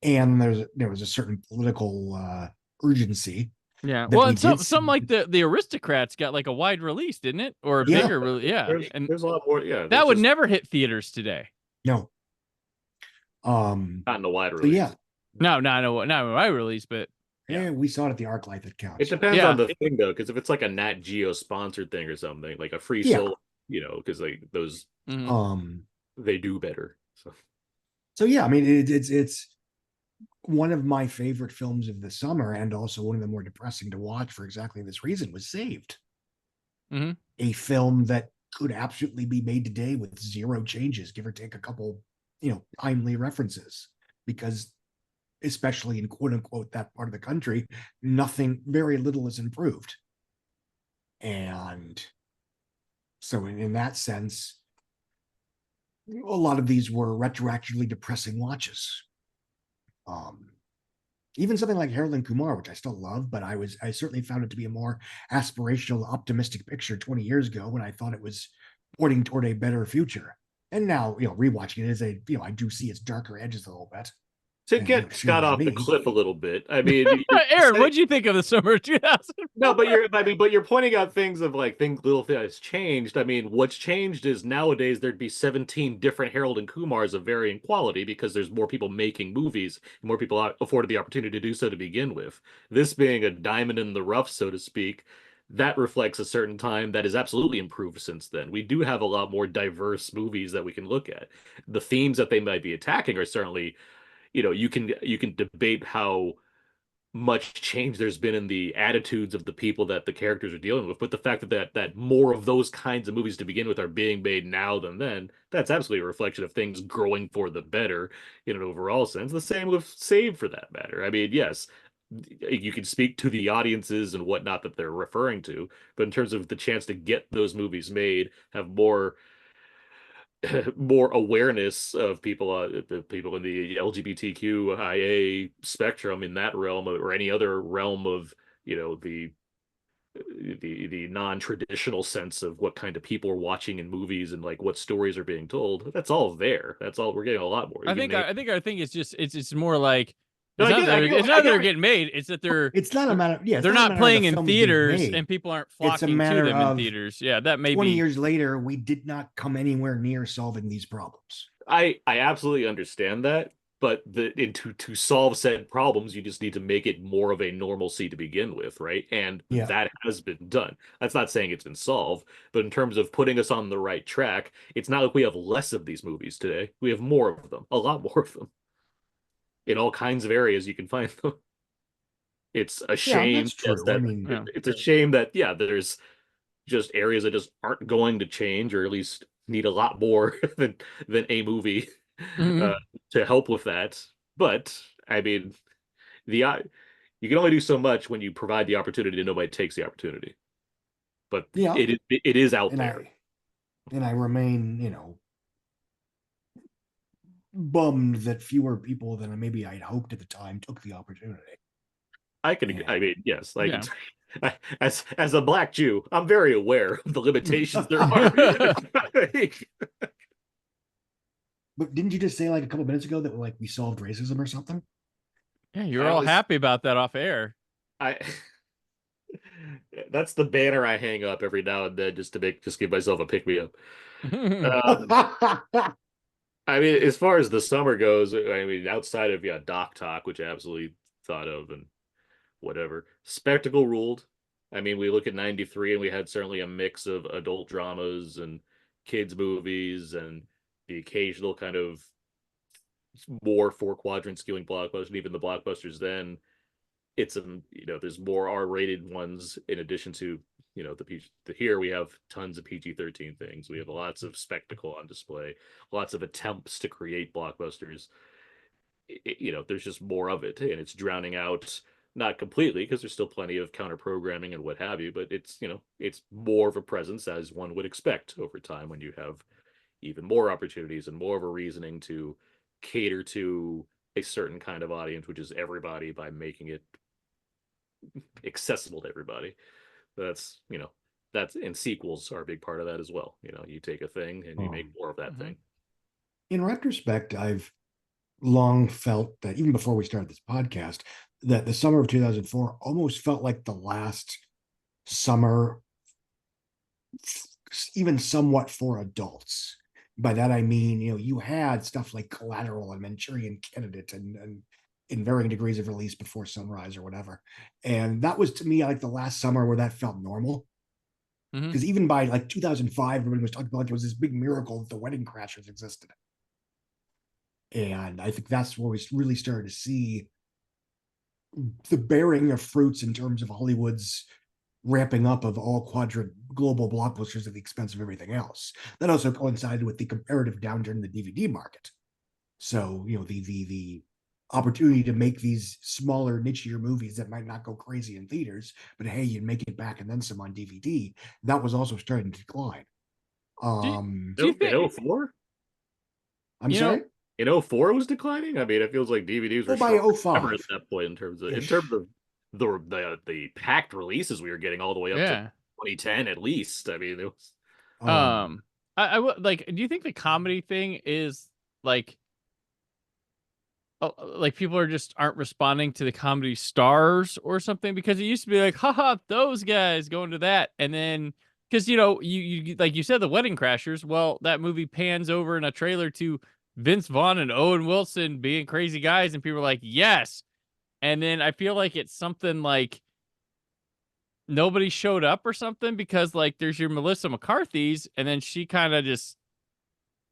and there was a certain political urgency. Yeah, that well, we and did some see. like the Aristocrats got like a wide release, didn't it? Or a Yeah. bigger, yeah. And There's a lot more. Yeah, that would never hit theaters today. No. not in the wide So release. yeah, Not a wide release, but yeah, we saw it at the ArcLight. That It counts. depends Yeah. on the thing though, because if it's like a Nat Geo sponsored thing or something, like a free Yeah. solo, because like those mhm. they do better. So yeah, I mean it's one of my favorite films of the summer, and also one of the more depressing to watch for exactly this reason, was Saved. Mhm. A film that could absolutely be made today with zero changes, give or take a couple, timely references, because especially in quote unquote that part of the country, very little is improved. And so in that sense, a lot of these were retroactively depressing watches. Even something like Harold and Kumar, which I still love, but I certainly found it to be a more aspirational, optimistic picture 20 years ago when I thought it was pointing toward a better future. And now, rewatching it I do see its darker edges a little bit. To And, get Scott off the cliff a little bit, I mean, Aaron, what'd you think of the summer of 2000? No, but you're pointing out things of like little things changed. I mean, what's changed is nowadays there'd be 17 different Harold and Kumars of varying quality because there's more people making movies, more people afforded the opportunity to do so to begin with. This being a diamond in the rough, so to speak, that reflects a certain time that has absolutely improved since then. We do have a lot more diverse movies that we can look at. The themes that they might be attacking are certainly, you can debate how much change there's been in the attitudes of the people that the characters are dealing with, but the fact that more of those kinds of movies to begin with are being made now than then, that's absolutely a reflection of things growing for the better in an overall sense. The same with Save, for that matter. I mean, yes, you can speak to the audiences and whatnot that they're referring to, but in terms of the chance to get those movies made, have more awareness of the people in the LGBTQIA spectrum in that realm, or any other realm of the non-traditional sense of what kind of people are watching in movies and like what stories are being told. That's all there. That's all we're getting a lot more. I think our thing is just it's more like No, it's not that they're it. getting made. It's that it's not a matter. Yeah, they're not playing in theaters and people aren't flocking to matter them in of theaters. Yeah, that may 20 be. years later, we did not come anywhere near solving these problems. I absolutely understand that, but to solve said problems, you just need to make it more of a normalcy to begin with, right? And Yeah. that has been done. That's not saying it's been solved, but in terms of putting us on the right track, it's not like we have less of these movies today. We have more of them, a lot more of them. In all kinds of areas you can find them. It's a shame. That's true. That, I mean, it's a shame that there's just areas that just aren't going to change, or at least need a lot more than a movie to help with that. But I mean, you can only do so much when you provide the opportunity and nobody takes the opportunity. But it is out there. And I remain, bummed that fewer people than maybe I'd hoped at the time took the opportunity. I mean, yes, like as a Black Jew, I'm very aware of the limitations there are. But didn't you just say like a couple minutes ago that like we solved racism or something? Yeah, you're all happy about that off air. That's the banner I hang up every now and then just to give myself a pick me up. I mean, as far as the summer goes, I mean, outside of Doc Talk, which I absolutely thought of, and whatever. Spectacle ruled. I mean, we look at 93 and we had certainly a mix of adult dramas and kids movies and the occasional kind of more four quadrant skewing blockbusters. And even the blockbusters then, it's there's more R-rated ones in addition to here we have tons of PG-13 things. We have lots of spectacle on display, lots of attempts to create blockbusters. There's just more of it, and it's drowning out, not completely, because there's still plenty of counter programming and what have you, but it's more of a presence as one would expect over time when you have even more opportunities and more of a reasoning to cater to a certain kind of audience, which is everybody, by making it accessible to everybody. That's and sequels are a big part of that as well. You take a thing and you make more of that thing. In retrospect, I've long felt that, even before we started this podcast, that the summer of 2004 almost felt like the last summer, even somewhat for adults. By that I mean, you had stuff like Collateral and Manchurian Candidate and in varying degrees of release, Before Sunrise or whatever. And that was, to me, like the last summer where that felt normal. Because even by like 2005, everybody was talking about it was this big miracle that The Wedding Crashers existed. And I think that's where we really started to see the bearing of fruits in terms of Hollywood's ramping up of all quadrant global blockbusters at the expense of everything else. That also coincided with the comparative downturn in the DVD market. So, the opportunity to make these smaller, nichier movies that might not go crazy in theaters, but hey, you make it back and then some on DVD, that was also starting to decline. Do you think in 04? I'm sorry? In 04 was declining? I mean, it feels like DVDs were by 05 at that point in terms of the packed releases we were getting all the way up to 2010 at least. I mean, it was I would like, do you think the comedy thing is like people aren't responding to the comedy stars or something? Because it used to be like, haha, those guys going to that, and then because you like you said, The Wedding Crashers, well, that movie pans over in a trailer to Vince Vaughn and Owen Wilson being crazy guys, and people are like, yes. And then I feel like it's something like nobody showed up or something, because like there's your Melissa McCarthy's, and then she kind of just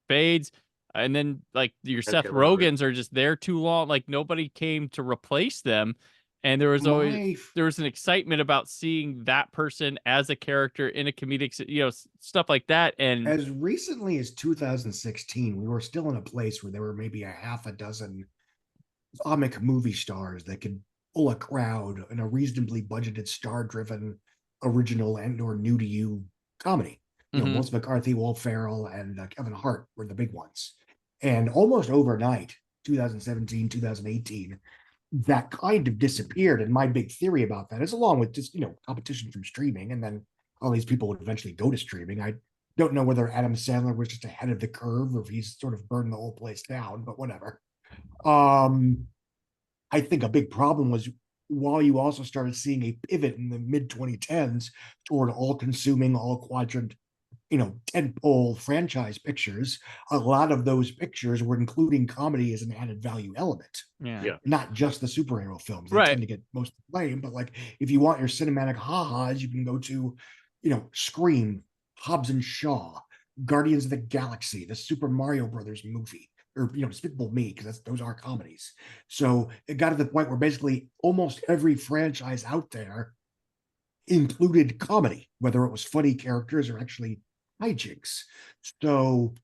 fades. And then like your Seth Rogens are just there too long. Like nobody came to replace them. And there was an excitement about seeing that person as a character in a comedic, stuff like that. And as recently as 2016, we were still in a place where there were maybe a half a dozen comic movie stars that could pull a crowd in a reasonably budgeted, star-driven, original and/or new-to-you comedy. Melissa McCarthy, Will Ferrell, and Kevin Hart were the big ones. And almost overnight, 2017, 2018, that kind of disappeared. And my big theory about that is, along with just, competition from streaming, and then all these people would eventually go to streaming. I don't know whether Adam Sandler was just ahead of the curve or if he's sort of burned the whole place down, but whatever. I think a big problem was, while you also started seeing a pivot in the mid-2010s toward all-consuming, all-quadrant, tentpole franchise pictures, a lot of those pictures were including comedy as an added value element. Yeah. Not just the superhero films. They Right. tend to get most of the blame, but like if you want your cinematic ha-has, you can go to, Scream, Hobbs and Shaw, Guardians of the Galaxy, the Super Mario Brothers movie, or Despicable Me, because those are comedies. So it got to the point where basically almost every franchise out there included comedy, whether it was funny characters or actually hijinks. So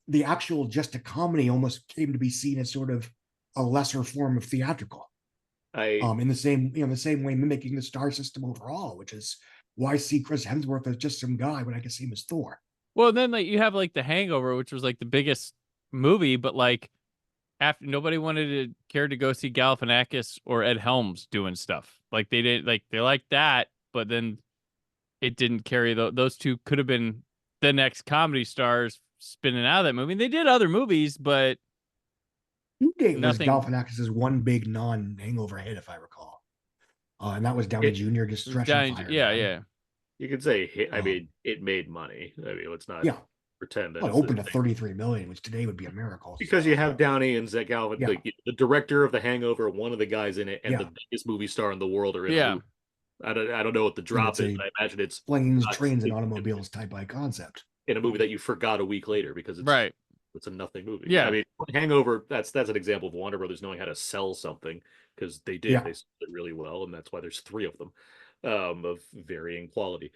the actual just a comedy almost came to be seen as sort of a lesser form of theatrical. In the same way, mimicking the star system overall, which is why see Chris Hemsworth as just some guy when I can see him as Thor. Well, then like you have like The Hangover, which was like the biggest movie, but like after nobody cared to go see Galifianakis or Ed Helms doing stuff. Like they didn't they liked that, but then it didn't carry. Those two could have been the next comedy stars spinning out of that movie. And they did other movies, but Nothing. Was Galifianakis' one big non-Hangover hit, if I recall, and that was Downey Jr. just stretching fire. Yeah. You could say hit. I mean, it made money. I mean, it's not. Yeah. pretend that Well, it it's opened to 33 million, which today would be a miracle. because you have Downey and Zach Galvin, Yeah. the director of The Hangover, one of the guys in it, and Yeah. the biggest movie star in the world are in a Yeah. movie. I don't know what the drop is. a I imagine it's planes, not trains, and in- automobiles type by concept. in a movie that you forgot a week later because it's Right. it's a nothing movie. Yeah. I mean, Hangover. That's an example of Warner Brothers knowing how to sell something because they did. Yeah. They sold it really well, and that's why there's 3 of them, of varying quality.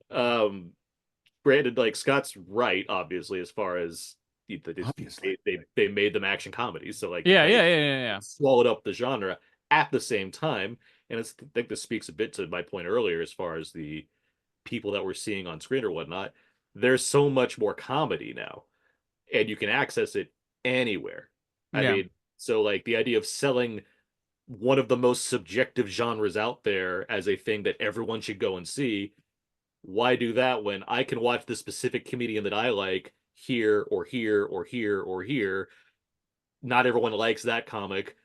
Granted, like Scott's right, obviously, as far as Obviously. they made them action comedies, so like Yeah. swallowed up the genre at the same time, and I think this speaks a bit to my point earlier as far as the people that we're seeing on screen or whatnot. There's so much more comedy now, and you can access it anywhere. I Yeah. mean, so like the idea of selling one of the most subjective genres out there as a thing that everyone should go and see. Why do that when I can watch the specific comedian that I like here or here or here or here? Not everyone likes that comic.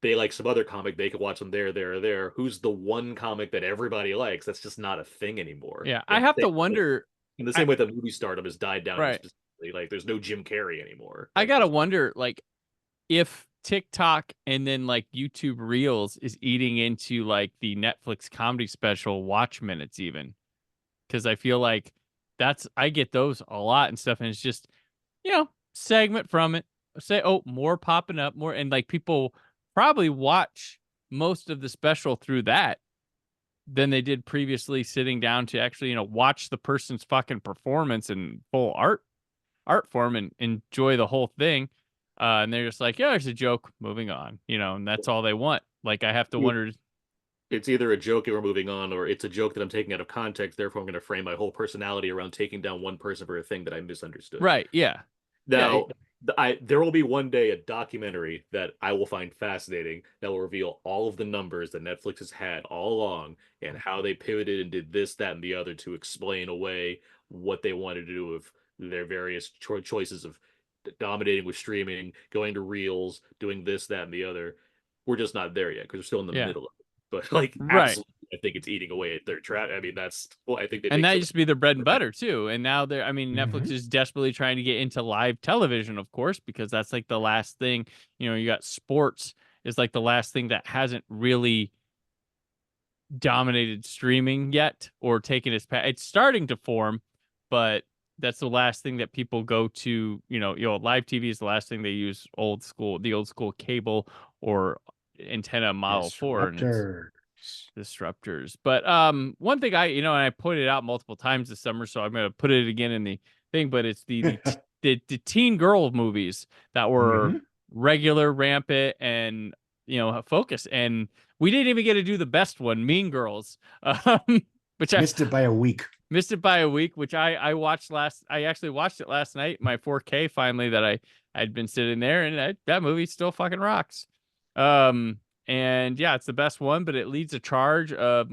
They like some other comic. They could watch them there, there, or there. Who's the one comic that everybody likes? That's just not a thing anymore. Yeah. I have to wonder. In the same way that movie stardom has died down, Right. specifically, like there's no Jim Carrey anymore. I Like, gotta wonder, like, if TikTok and then like YouTube Reels is eating into like the Netflix comedy special watch minutes, even because I feel like I get those a lot and stuff, and it's just segment from it. Say, oh, more popping up, more, and like people probably watch most of the special through that than they did previously sitting down to actually watch the person's fucking performance in full art form and enjoy the whole thing. And they're just like, yeah, it's a joke, moving on, and that's all they want. Like, I have to wonder. It's either a joke and we're moving on, or it's a joke that I'm taking out of context. Therefore, I'm going to frame my whole personality around taking down one person for a thing that I misunderstood. Right. Yeah. Now, there will be one day a documentary that I will find fascinating that will reveal all of the numbers that Netflix has had all along and how they pivoted and did this, that, and the other to explain away what they wanted to do with their various choices of dominating with streaming, going to reels, doing this, that, and the other. We're just not there yet because we're still in the middle of it. But like, absolutely, I think it's eating away at their trap. I mean, that's I think. And that used to be their bread and butter too. And now Netflix is desperately trying to get into live television, of course, because that's like the last thing. You got sports is like the last thing that hasn't really dominated streaming yet or taken its path. It's starting to form, but that's the last thing that people go to. Live TV is the last thing they use. The old school cable or antenna model for, and disruptors. But one thing and I pointed out multiple times this summer, so I'm going to put it again in the thing, but it's the teen girl movies that were regular, rampant, and focus. And we didn't even get to do the best one, Mean Girls, which missed it by a week. Which I watched I actually watched it last night, my 4K finally, that I'd been sitting there, and that movie still fucking rocks. And yeah, it's the best one, but it leads a charge of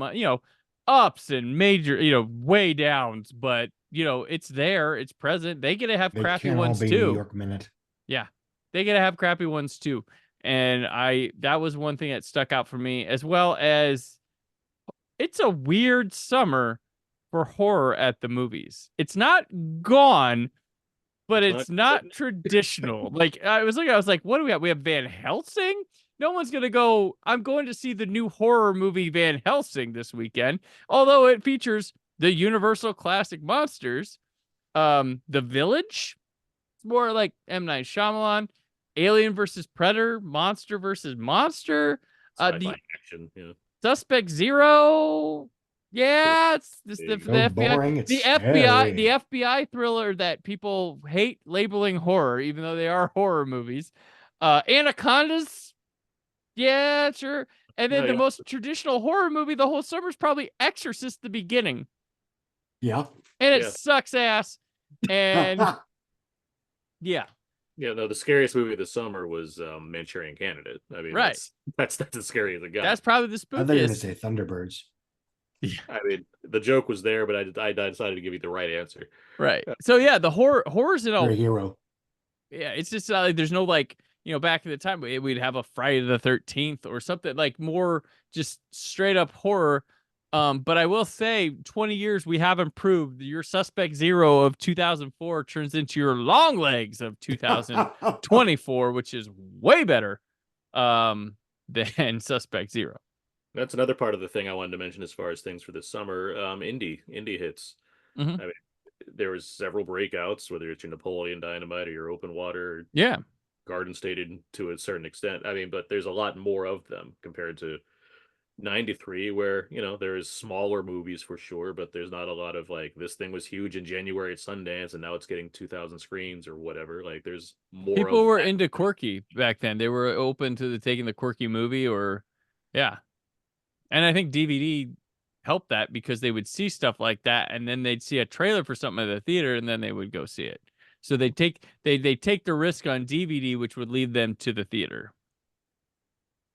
ups and major, way downs, but it's there, it's present. They get to have crappy ones too. New York Minute. Yeah, they get to have crappy ones too. And that was one thing that stuck out for me, as well as it's a weird summer for horror at the movies. It's not gone, but it's not traditional. Like I was like, what do we have? We have Van Helsing. No one's going to go, I'm going to see the new horror movie Van Helsing this weekend, although it features the Universal classic monsters. The Village, it's more like M. Night Shyamalan. Alien versus Predator, Monster versus Monster. The action, Suspect Zero. Yeah, it's the FBI. The FBI thriller that people hate labeling horror, even though they are horror movies. Anacondas. Yeah, sure. And then the most traditional horror movie the whole summer is probably Exorcist: The Beginning. Yeah. And it sucks ass. And yeah. Yeah, no, the scariest movie of the summer was Manchurian Candidate. I mean, right. That's as scary as it got. That's probably the spookiest. I thought you were going to say Thunderbirds. Yeah. I mean, the joke was there, but I decided to give you the right answer. Right. So yeah, the horrors in a hero. Yeah, it's just there's no back in the time we'd have a Friday the 13th or something like more just straight up horror. But I will say 20 years we have improved. Your Suspect Zero of 2004 turns into your Long Legs of 2024, which is way better than Suspect Zero. That's another part of the thing I wanted to mention as far as things for this summer. Indie hits. Mhm. I mean, there was several breakouts, whether it's your Napoleon Dynamite or your Open Water, Yeah. Garden Stated to a certain extent. I mean, but there's a lot more of them compared to 93, where there is smaller movies for sure, but there's not a lot of like, this thing was huge in January at Sundance and now it's getting 2,000 screens or whatever. Like, there's more. People of were that. into quirky back then. They were open to taking the quirky movie, or yeah. And I think DVD helped that because they would see stuff like that, and then they'd see a trailer for something at the theater, and then they would go see it. So they take the risk on DVD, which would lead them to the theater.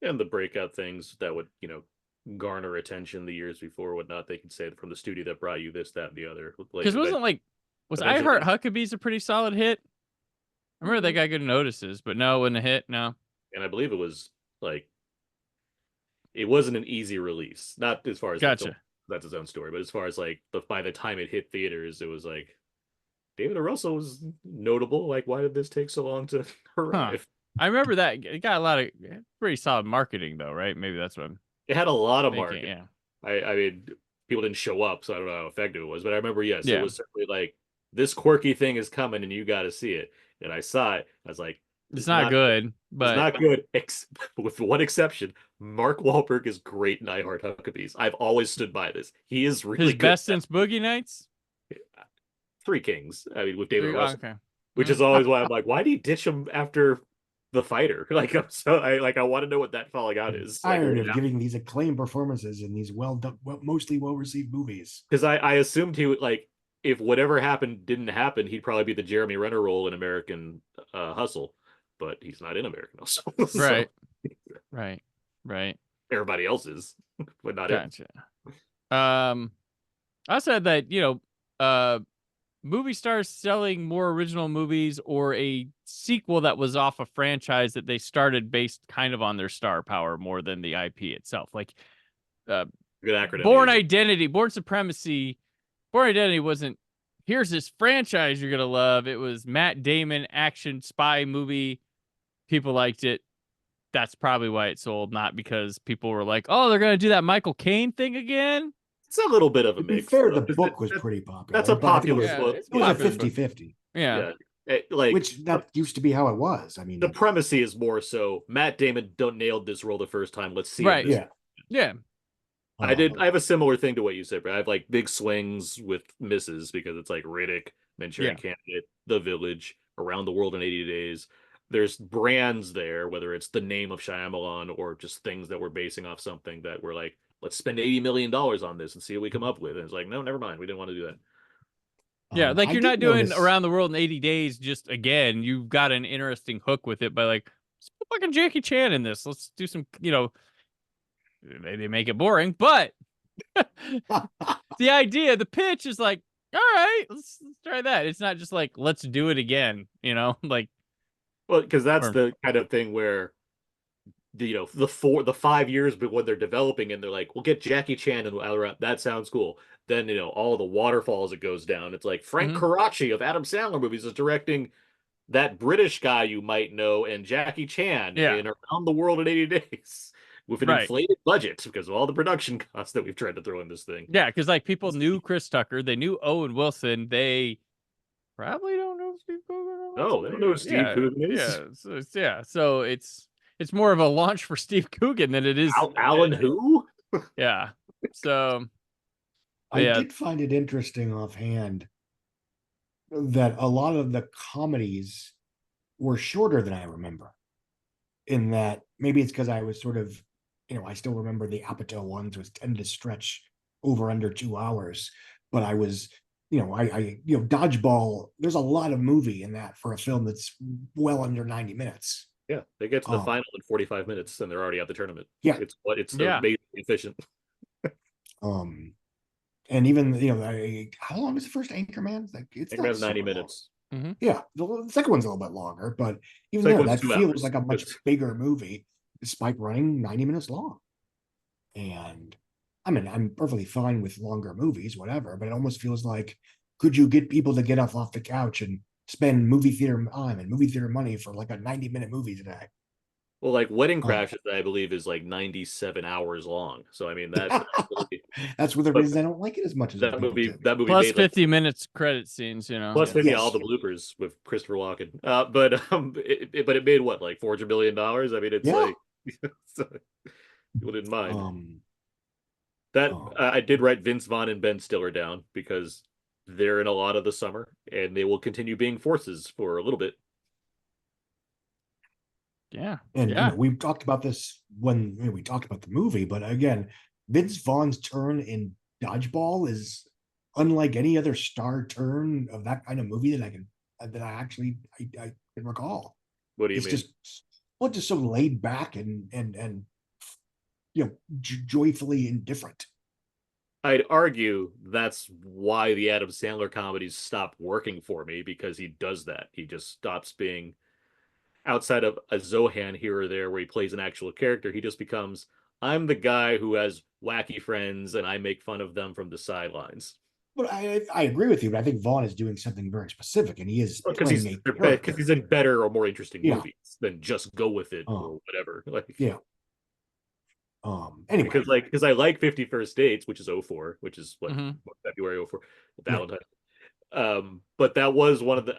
And the breakout things that would garner attention the years before, whatnot, they could say from the studio that brought you this, that, and the other. Because was I Heart Huckabees a pretty solid hit? I remember they got good notices, but no, it wasn't a hit. No. And I believe it was like, it wasn't an easy release. Not as far as Gotcha. That's his own story, but as far as like by the time it hit theaters, it was like David O. Russell was notable. Like, why did this take so long to arrive? I remember that it got a lot of pretty solid marketing, though, right? Maybe that's what it had a lot of thinking, marketing. Yeah. I mean, people didn't show up, so I don't know how effective it was, but I remember, yes, Yeah. it was certainly like, this quirky thing is coming and you got to see it. And I saw it. I was like, it's not good, but it's not good, with one exception. Mark Wahlberg is great in I Heart Huckabees. I've always stood by this. He is really his good. Best since Boogie Nights. Three Kings. I mean, with David Russell, okay. Which is always why I'm like, why did he ditch him after The Fighter? Like, I want to know what that falling out is. Tired of giving these acclaimed performances in these mostly well-received movies. Because I assumed he would, like, if whatever happened didn't happen, he'd probably be the Jeremy Renner role in American Hustle, but he's not in American Hustle. Right. Right. Everybody else is, but not gotcha. I said that movie stars selling more original movies or a sequel that was off a franchise that they started based kind of on their star power more than the IP itself. Like good acronym. Born Supremacy. Born Identity wasn't, here's this franchise you're gonna love. It was Matt Damon action spy movie. People liked it. That's probably why it sold, not because people were like, oh, they're gonna do that Michael Caine thing again. It's a little bit of a To be mix. fair, the book was pretty popular. That's a popular book. It was a 50-50. Yeah. Which that used to be how it was. I mean, the premise is more so Matt Damon nailed this role the first time. Let's see. Right. Yeah. I have a similar thing to what you said, but I have like big swings with misses because it's like Riddick, Manchurian Candidate, The Village, Around the World in 80 Days. There's brands there, whether it's the name of Shyamalan or just things that we're basing off something that we're like, let's spend $80 million on this and see what we come up with. And it's like, no, never mind. We didn't want to do that. Yeah, like you're not doing Around the World in 80 Days. Just again, you've got an interesting hook with it by like, let's put fucking Jackie Chan in this. Let's do some, maybe make it boring, but the idea, the pitch is like, all right, let's try that. It's not just like, let's do it again, like. Well, because that's the kind of thing where, the 5 years when they're developing and they're like, we'll get Jackie Chan and that sounds cool. Then, all the waterfalls it goes down. It's like Frank Karachi of Adam Sandler movies is directing that British guy you might know and Jackie Chan in Around the World in 80 Days with an inflated budget because of all the production costs that we've tried to throw in this thing. Yeah, because like people knew Chris Tucker, they knew Owen Wilson, they probably don't know Steve Coogan. No, they don't know who Steve Coogan is. So it's more of a launch for Steve Coogan than it is Alan who? Yeah. So I did find it interesting offhand that a lot of the comedies were shorter than I remember. In that maybe it's because I was sort of, I still remember the Apatow ones was tend to stretch over under 2 hours, but I was, Dodgeball. There's a lot of movie in that for a film that's well under 90 minutes. Yeah, they get to the final in 45 minutes and they're already at the tournament. Yeah, it's amazingly efficient. And even how long is the first Anchorman? Like Anchorman's 90 minutes. Mm-hmm. Yeah, the second one's a little bit longer, but even there, that feels like a much bigger movie, despite running 90 minutes long. And I mean, I'm perfectly fine with longer movies, whatever, but it almost feels like, could you get people to get off the couch and spend movie theater time and movie theater money for like a 90-minute movie today? Well, like Wedding Oh. Crashes, I believe, is like 97 hours long. So I mean, that's actually, That's one of the but reasons I don't like it as much as other that people movie do. that movie Plus made like 50 minutes credit scenes, you know. plus 50 all Yes. the bloopers with Christopher Walken. But it made what, like $400 million? I mean, it's Yeah. like so, people didn't mind. That I did write Vince Vaughn and Ben Stiller down because they're in a lot of the summer and they will continue being forces for a little bit. Yeah. And yeah. you know, we've talked about this when we talked about the movie, but again, Vince Vaughn's turn in Dodgeball is unlike any other star turn of that kind of movie that I can recall. What do you It's mean? just so laid back and you know, joyfully indifferent. I'd argue that's why the Adam Sandler comedies stop working for me, because he does that. He just stops being, outside of a Zohan here or there where he plays an actual character, he just becomes, I'm the guy who has wacky friends and I make fun of them from the sidelines. But I agree with you, but I think Vaughn is doing something very specific, and he is Because playing he's in better or more interesting Yeah. movies than just go with it or whatever. Like, yeah. Anyway, because I like 50 First Dates, which is 04, which is what, February 04, Valentine. But that was one of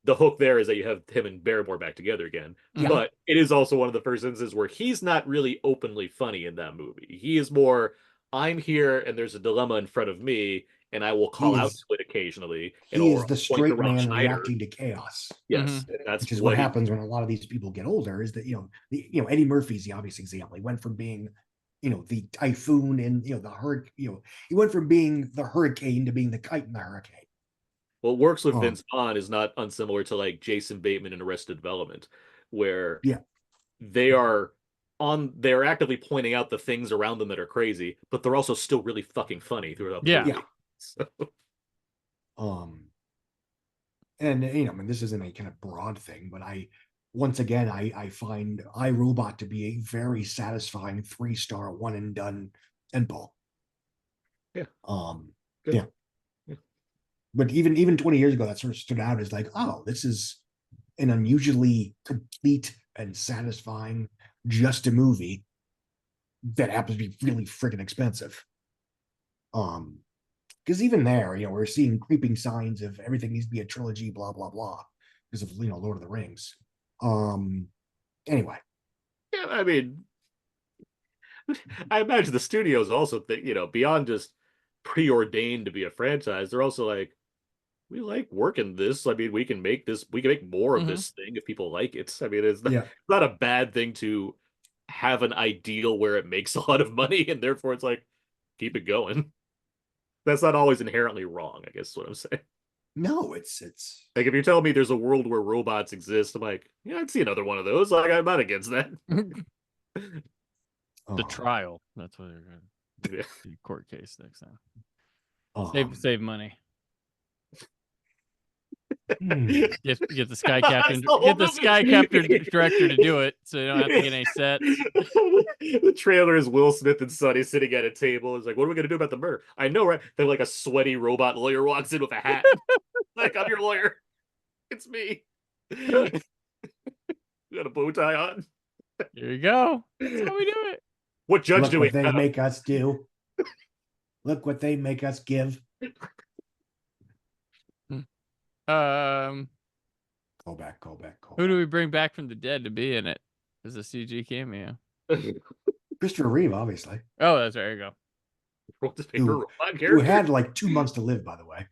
the hook there is that you have him and Barrymore back together again. Yeah. But it is also one of the first instances where he's not really openly funny in that movie. He is more, I'm here and there's a dilemma in front of me and I will call out to it occasionally. He is the straight man reacting to chaos. Yes, that's which is what happens when a lot of these people get older. Is that Eddie Murphy's the obvious example. He went from being the typhoon and the hurricane. He went from being the hurricane to being the kite in the hurricane. What works with Vince Vaughn is not unsimilar to like Jason Bateman in Arrested Development, where they're actively pointing out the things around them that are crazy, but they're also still really fucking funny throughout the movie. So. And I mean, this isn't a kind of broad thing, but I find iRobot to be a very satisfying 3-star one and done endball. Yeah. Yeah. But even 20 years ago, that sort of stood out as like, oh, this is an unusually complete and satisfying just a movie that happens to be really freaking expensive. Because even there, we're seeing creeping signs of everything needs to be a trilogy, blah blah blah, because of Lord of the Rings. Anyway. Yeah, I mean, I imagine the studios also think, beyond just preordained to be a franchise, they're also like, we like working this. I mean, we can make more of this thing if people like it. I mean, it's not a bad thing to have an ideal where it makes a lot of money and therefore it's like, keep it going. That's not always inherently wrong, I guess is what I'm saying. No, it's like, if you're telling me there's a world where robots exist, I'm like, yeah, I'd see another one of those. Like, I'm not against that. The trial. That's what they're going to court case next time. Save money. Get the Sky Captain. Get the Sky Captain director to do it, so you don't have to get any sets. The trailer is Will Smith and Sonny sitting at a table. It's like, what are we gonna do about the murder? I know, right? Then like a sweaty robot lawyer walks in with a hat. Like, I'm your lawyer. It's me. You got a bow tie on. Here you go. That's how we do it. What judge Look do what we they make us do? Look what they make us give. Call back. Who do we bring back from the dead to be in it as a CG cameo? Christopher Reeve, obviously. Oh, that's there you go. Who had like 2 months to live, by the way.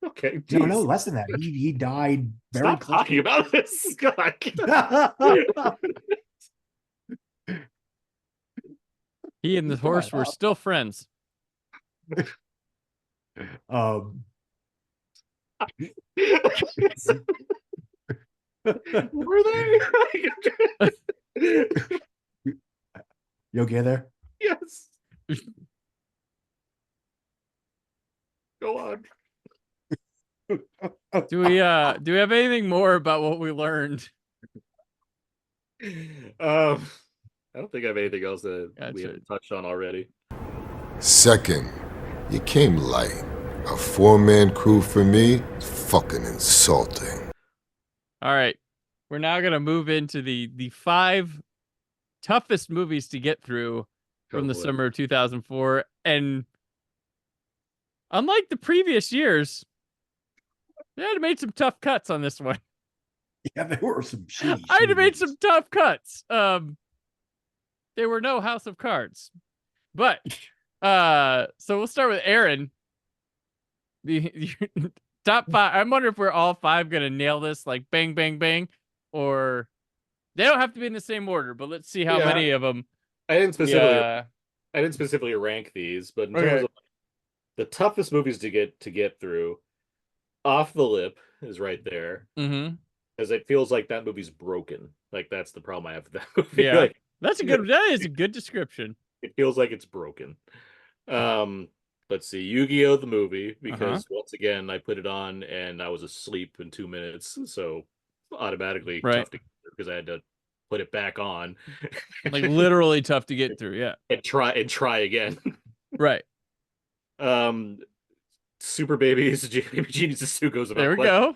Okay. No, less than that. He died very Stop close talking about this, God. He and the horse were still friends. Were they? You okay there? Yes. Go on. Do we have anything more about what we learned? I I don't think I have anything else that we Gotcha. haven't touched on already. Second, you came light. A 4-man crew for me is fucking insulting. All right. We're now going to move into the 5 toughest movies to get through from the summer of 2004. And unlike the previous years, they had made some tough cuts on this one. Yeah, there were some shitty. I had shitty made movies. some tough cuts. There were no House of Cards. But so we'll start with Aaron. The top 5. I wonder if we're all 5 gonna nail this like bang, bang, bang, or they don't have to be in the same order. But let's see how many of them. I didn't specifically rank these, but in terms of the toughest movies to get through, Off the Lip is right there. Mm-hmm. Because it feels like that movie's broken. Like that's the problem I have with that movie. Yeah, Like, that is a good description. It feels like it's broken. Let's see, Yu-Gi-Oh! The movie, because once again I put it on and I was asleep in 2 minutes, so automatically tough to get through because I had to put it back on. Like literally tough to get through, yeah. And try again. Right. Super Babies, Genius 2 goes about. There we go.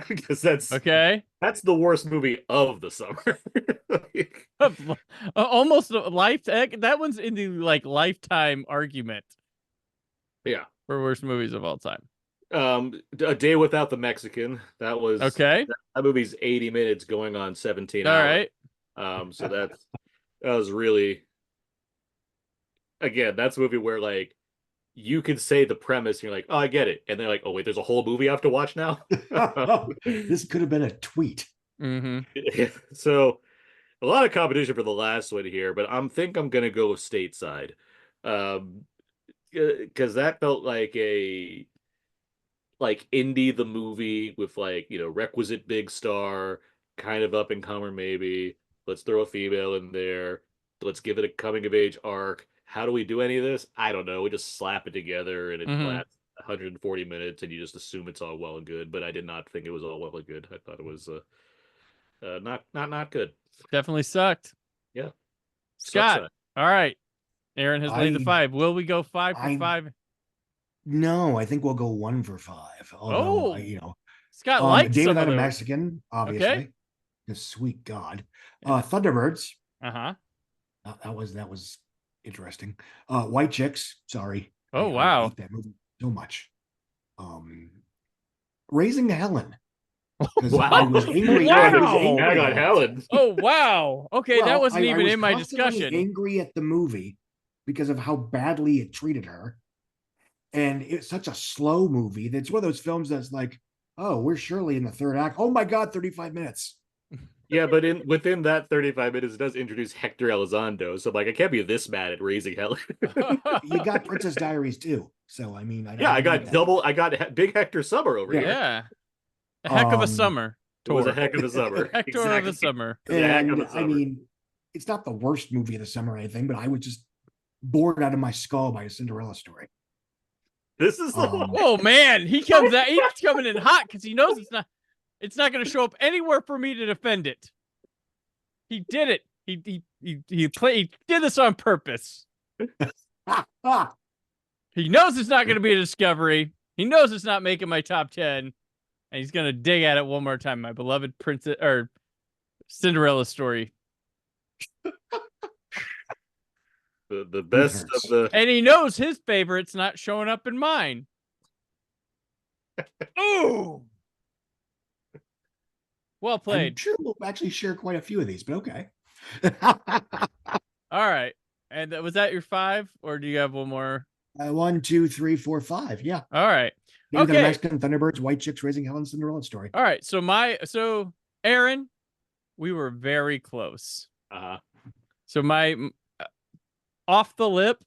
Because that's the worst movie of the summer. Almost a life. That one's in the like lifetime argument. Yeah, for worst movies of all time. A Day Without the Mexican. That was okay. That movie's 80 minutes going on 17 all hours. Right. So that was really, again, that's a movie where like you can say the premise, and you're like, oh, I get it, and they're like, oh wait, there's a whole movie I have to watch now. This could have been a tweet. Mm-hmm. So a lot of competition for the last one here, but I'm gonna go with Stateside, because that felt like a indie the movie with like, you know, requisite big star, kind of up and comer maybe. Let's throw a female in there. Let's give it a coming of age arc. How do we do any of this? I don't know. We just slap it together and it lasts 140 minutes and you just assume it's all well and good. But I did not think it was all well and good. I thought it was not good. Definitely sucked. Yeah. Scott. All right. Aaron has laid the 5. Will we go 5 for 5? No, I think we'll go 1 for 5. Although, you know, Scott likes Day some Without of a those. Mexican, obviously. Okay. The sweet God. Thunderbirds. Uh-huh. That was interesting. White Chicks. Sorry. Oh, I wow. hate that movie so much. Raising Helen. Wow. I was angry. Wow. I was angry I got at Helen. Oh, wow. Okay, Well, that wasn't I even was in my constantly discussion. Angry at the movie because of how badly it treated her. And it's such a slow movie. That's one of those films that's like, oh, we're surely in the third act. Oh my God, 35 minutes. Yeah, but within that 35 minutes, it does introduce Hector Elizondo. So like, I can't be this mad at Raising Helen. You got Princess Diaries too. So I mean, I got Big Hector Summer over here. Yeah. A heck of a summer. It was a heck of a summer. Hector of the summer. And I mean, it's not the worst movie of the summer or anything, but I was just bored out of my skull by A Cinderella Story. This is the one. Oh man, he's coming in hot because he knows it's not going to show up anywhere for me to defend it. He did it. He did this on purpose. He knows it's not going to be a discovery. He knows it's not making my top 10, and he's going to dig at it one more time. My beloved Princess or Cinderella Story. The best of the, and he knows his favorite's not showing up in mine. Ooh. Well played. I'm sure we'll actually share quite a few of these, but okay. All right. And was that your 5, or do you have one more? 1, 2, 3, 4, 5. Yeah. All right. The Mexican, Thunderbirds, White Chicks, Raising Helen, Cinderella Story. All right. So Aaron, we were very close. So my Off the Lip,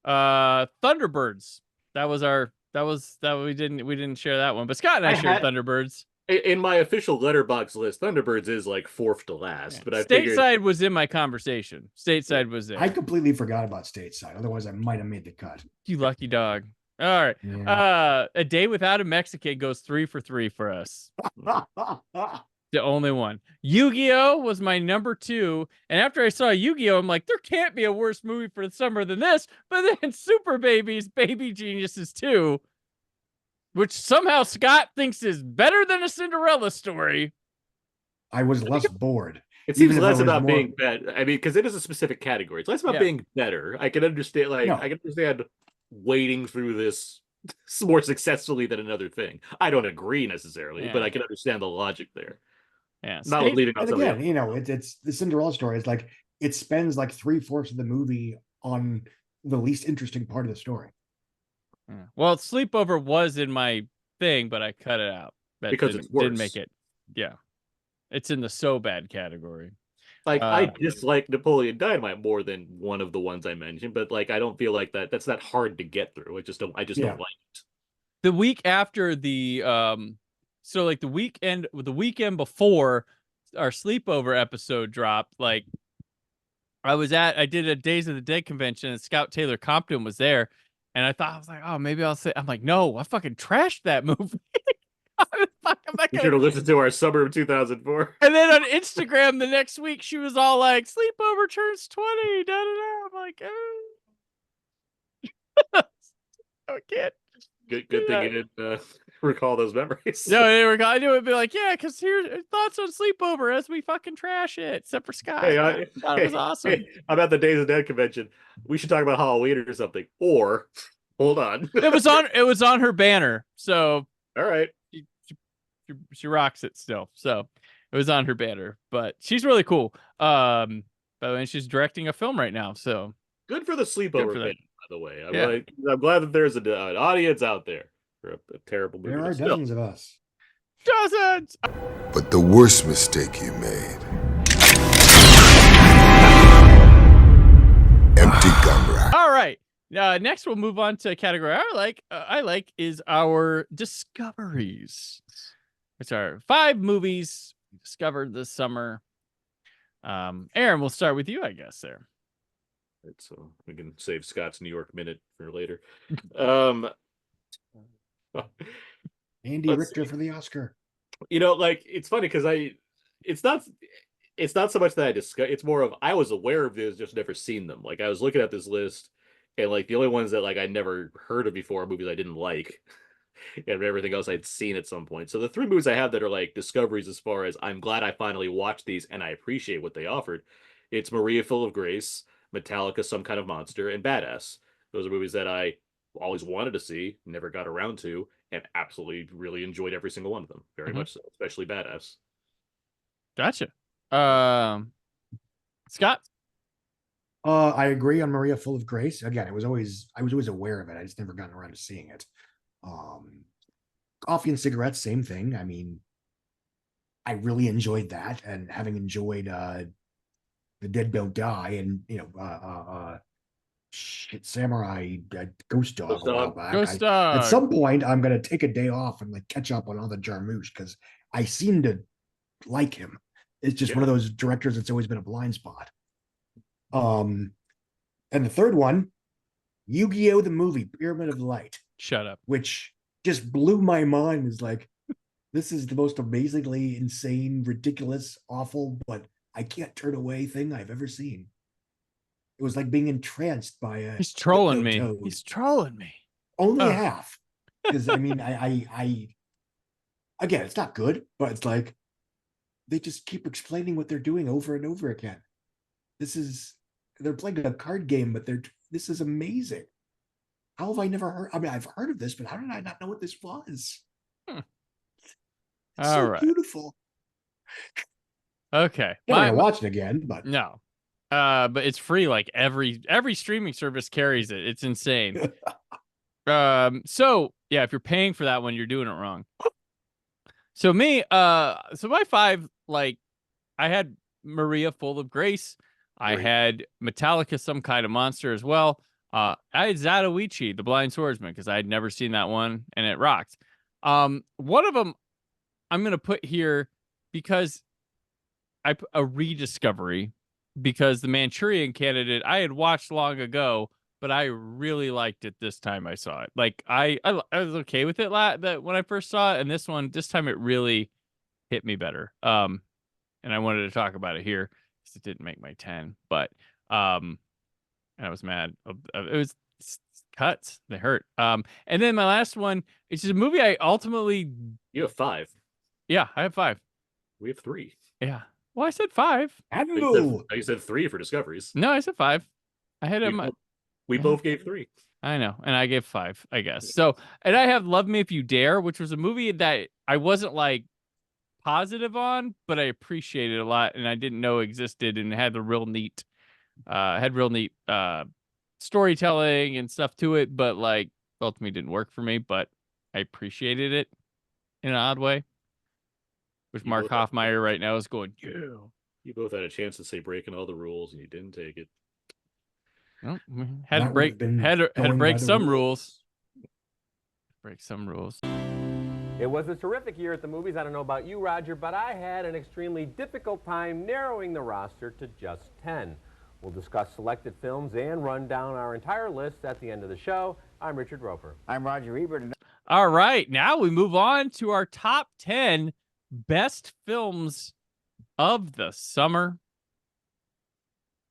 Thunderbirds. We didn't share that one, but Scott and I shared Thunderbirds. In my official letterbox list, Thunderbirds is like 4th to last, but I figured Stateside was in my conversation. Stateside was there. I completely forgot about Stateside. Otherwise, I might have made the cut. You lucky dog. All right. Yeah. A Day Without a Mexican goes 3 for 3 for us. The only one. Yu-Gi-Oh was my number 2, and after I saw Yu-Gi-Oh, I'm like, there can't be a worse movie for the summer than this. But then Super Babies, Baby Geniuses 2, which somehow Scott thinks is better than a Cinderella story. I was less bored. It seems Even if I less was about more- being better. I mean, because it is a specific category. It's less about being better. I can understand, like, No. I can understand wading through this more successfully than another thing. I don't agree necessarily, but I can understand the logic there. Yeah. Not with leaving out And some of the again, you know, it's the Cinderella story. It's like it spends like 3/4 of the movie on the least interesting part of the story. Yeah. Well, Sleepover was in my thing, but I cut it out. That because didn't, it's worse. didn't make it. Yeah. It's in the so bad category. Like I dislike Napoleon Dynamite more than one of the ones I mentioned, but like I don't feel like that's not hard to get through. I just don't like it. The week after the so like the weekend before our Sleepover episode dropped, like I did a Days of the Dead convention and Scout Taylor Compton was there, and I was like, oh, maybe I'll say, I'm like, no, I fucking trashed that movie. You should have listened to our summer of 2004. And then on Instagram the next week, she was all like, Sleepover turns 20. Da, da, da. I'm like, I can't. Good thing you didn't recall those memories. No, I knew it'd be like, yeah, because here's thoughts on Sleepover as we fucking trash it, except for Scott. Hey, I thought it was awesome. Hey, I'm at the Days of Dead convention. We should talk about Halloween or something. Or, hold on. It was on her banner. So, all right. She rocks it still. So it was on her banner, but she's really cool. By the way, she's directing a film right now. So good for the Sleepover fan, by the way. I'm glad that there's an audience out there for a terrible movie. There are dozens of us. Dozens. But the worst mistake you made. Empty gun rack. All right. Next we'll move on to a category I like is our discoveries. It's our 5 movies discovered this summer. Aaron, we'll start with you, I guess. There. Right, so we can save Scott's New York minute for later. Andy Richter for the Oscar. You know, like it's funny because it's not so much that I discuss. It's more of I was aware of this, just never seen them. Like I was looking at this list, and like the only ones that like I never heard of before are movies I didn't like. And everything else I'd seen at some point. So the 3 movies I have that are like discoveries as far as I'm glad I finally watched these and I appreciate what they offered. It's Maria Full of Grace, Metallica, Some Kind of Monster, and Badass. Those are movies that I always wanted to see, never got around to, and absolutely really enjoyed every single one of them. Very much so, especially Badass. Gotcha. Scott? I agree on Maria Full of Grace. Again, I was always aware of it. I just never gotten around to seeing it. Coffee and Cigarettes, same thing. I mean, I really enjoyed that, and having enjoyed The Dead Don't Die and Samurai Ghost Dog a while back. At some point, I'm gonna take a day off and like catch up on all the Jarmusch because I seem to like him. It's just one of those directors that's always been a blind spot. And the third one, Yu-Gi-Oh! The movie, Pyramid of Light. Shut up. Which just blew my mind. Is like, this is the most amazingly insane, ridiculous, awful, but I can't turn away thing I've ever seen. It was like being entranced by a. He's trolling me. He's trolling me. Only half. Because I mean, I again, it's not good, but it's like they just keep explaining what they're doing over and over again. They're playing a card game, but this is amazing. How have I never heard? I mean, I've heard of this, but how did I not know what this was? It's so beautiful. Okay. I watch it again, but no. But it's free. Like every streaming service carries it. It's insane. So yeah, if you're paying for that one, you're doing it wrong. So me, so my 5, like I had Maria Full of Grace. I had Metallica, Some Kind of Monster as well. I had Zatoichi, The Blind Swordsman, because I had never seen that one, and it rocked. One of them I'm going to put here because a rediscovery, because The Manchurian Candidate I had watched long ago, but I really liked it this time I saw it. Like I was okay with it that when I first saw it, and this time it really hit me better. And I wanted to talk about it here because it didn't make my 10, but and I was mad. It was cuts. They hurt. And then my last one, it's just a movie I ultimately. You have 5. Yeah, I have 5. We have 3. Yeah. Well, I said 5. You said 3 for Discoveries. No, I said 5. I had him. We both gave 3. I know, and I gave 5, I guess. So, and I have Love Me If You Dare, which was a movie that I wasn't like positive on, but I appreciated a lot, and I didn't know existed, and had real neat storytelling and stuff to it, but like ultimately didn't work for me. But I appreciated it in an odd way. Which Mark Hoffmeyer right now is going, yeah. You both had a chance to say breaking all the rules, and you didn't take it. Well, had to break some rules. Break some rules. It was a terrific year at the movies. I don't know about you, Roger, but I had an extremely difficult time narrowing the roster to just 10. We'll discuss selected films and run down our entire list at the end of the show. I'm Richard Roper. I'm Roger Ebert. All right, now we move on to our top 10 best films of the summer.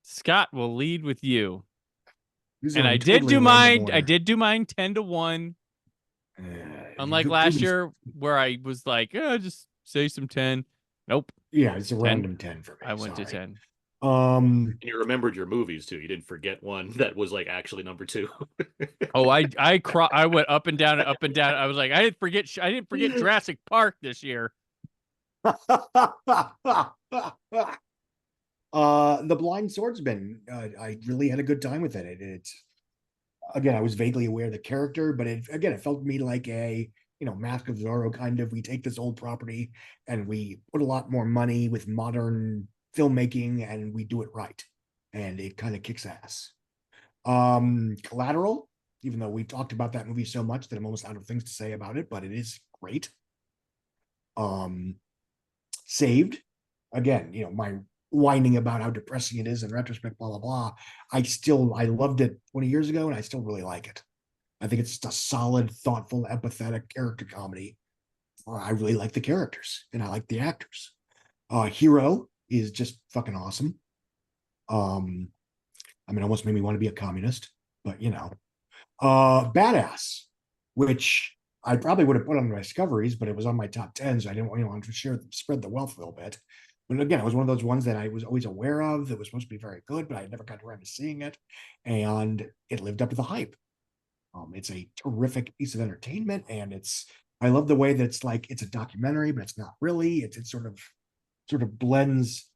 Scott will lead with you. And I did do mine. I did do mine 10-1. Unlike last year, where I was like, just say some 10. Nope. Yeah, it's a random 10 for me. I went to 10. And you remembered your movies too. You didn't forget one that was like actually number 2. Oh, I went up and down and up and down. I was like, I didn't forget Jurassic Park this year. The Blind Swordsman. I really had a good time with it. Again, I was vaguely aware of the character, but it felt to me like a Mask of Zorro kind of. We take this old property and we put a lot more money with modern filmmaking, and we do it right, and it kind of kicks ass. Collateral, even though we talked about that movie so much that I'm almost out of things to say about it, but it is great. Saved, again, my whining about how depressing it is in retrospect, blah blah blah. I loved it 20 years ago, and I still really like it. I think it's just a solid, thoughtful, empathetic character comedy. I really like the characters, and I like the actors. Hero is just fucking awesome. Almost made me want to be a communist, but Badass, which I probably would have put on my Discoveries, but it was on my top 10, so I didn't want to spread the wealth a little bit. But again, it was one of those ones that I was always aware of that was supposed to be very good, but I never got around to seeing it, and it lived up to the hype. It's a terrific piece of entertainment, and I love the way that it's a documentary, but it's not really. It sort of blends,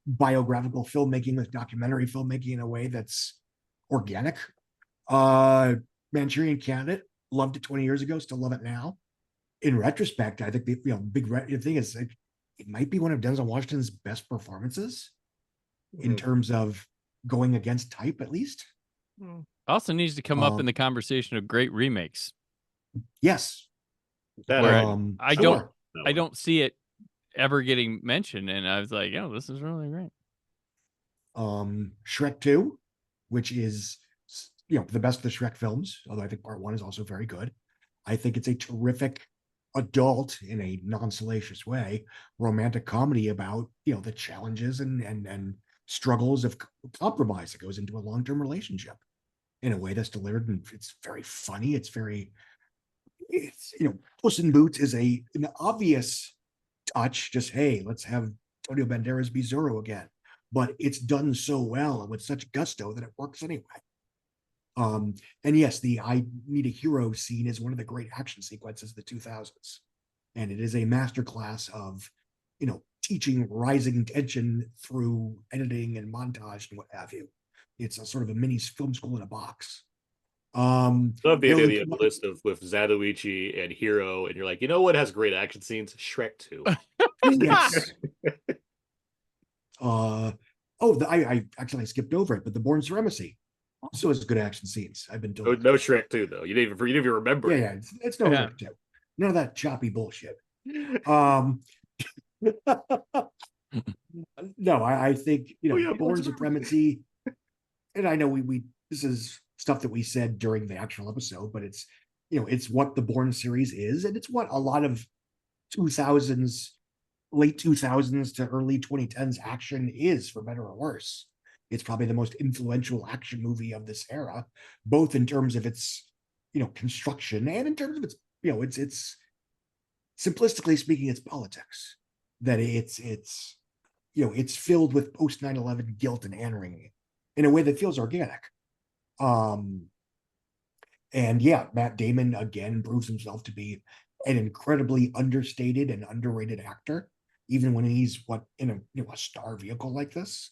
biographical filmmaking with documentary filmmaking in a way that's organic. Manchurian Candidate, loved it 20 years ago, still love it now. In retrospect, I think the big thing is it might be one of Denzel Washington's best performances in terms of going against type, at least. Also needs to come up in the conversation of great remakes. Yes. I don't see it ever getting mentioned, and I was like, this is really great. Shrek 2, which is the best of the Shrek films, although I think part 1 is also very good. I think it's a terrific adult, in a non-salacious way, romantic comedy about the challenges and struggles of compromise that goes into a long-term relationship in a way that's delivered, and it's very funny. It's Puss in Boots is an obvious touch, just hey, let's have Antonio Banderas be Zorro again, but it's done so well and with such gusto that it works anyway. And yes, the I Need a Hero scene is one of the great action sequences of the 2000s, and it is a masterclass of teaching rising tension through editing and montage and what have you. It's a sort of a mini film school in a box. Love the idea of the list with Zatoichi and Hero, and you're like, what has great action scenes? Shrek 2. Yes. I actually skipped over it, but The Bourne Supremacy also has good action scenes, I've been told. No Shrek 2 though. You didn't even remember. Yeah, it's no Shrek 2. None of that choppy bullshit. No, I think Bourne Supremacy, and I know we this is stuff that we said during the actual episode, but it's it's what the Bourne series is, and it's what a lot of 2000s, late 2000s to early 2010s action is, for better or worse. It's probably the most influential action movie of this era, both in terms of its, construction and in terms of its, it's simplistically speaking, it's politics. That it's filled with post 9/11 guilt and anger-ing in a way that feels organic. And yeah, Matt Damon again proves himself to be an incredibly understated and underrated actor, even when he's in a star vehicle like this.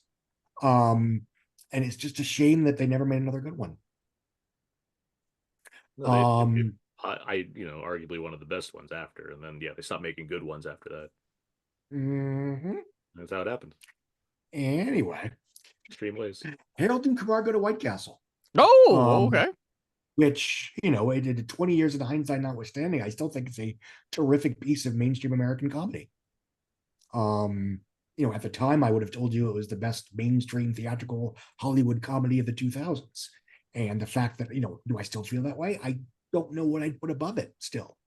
And it's just a shame that they never made another good one. Arguably one of the best ones after, and then they stopped making good ones after that. That's how it happened. Anyway, extreme ways. Harold and Kumar Go to White Castle. Okay. Which, it did 20 years in hindsight notwithstanding, I still think it's a terrific piece of mainstream American comedy. At the time, I would have told you it was the best mainstream theatrical Hollywood comedy of the 2000s. And the fact that, do I still feel that way? I don't know what I'd put above it still.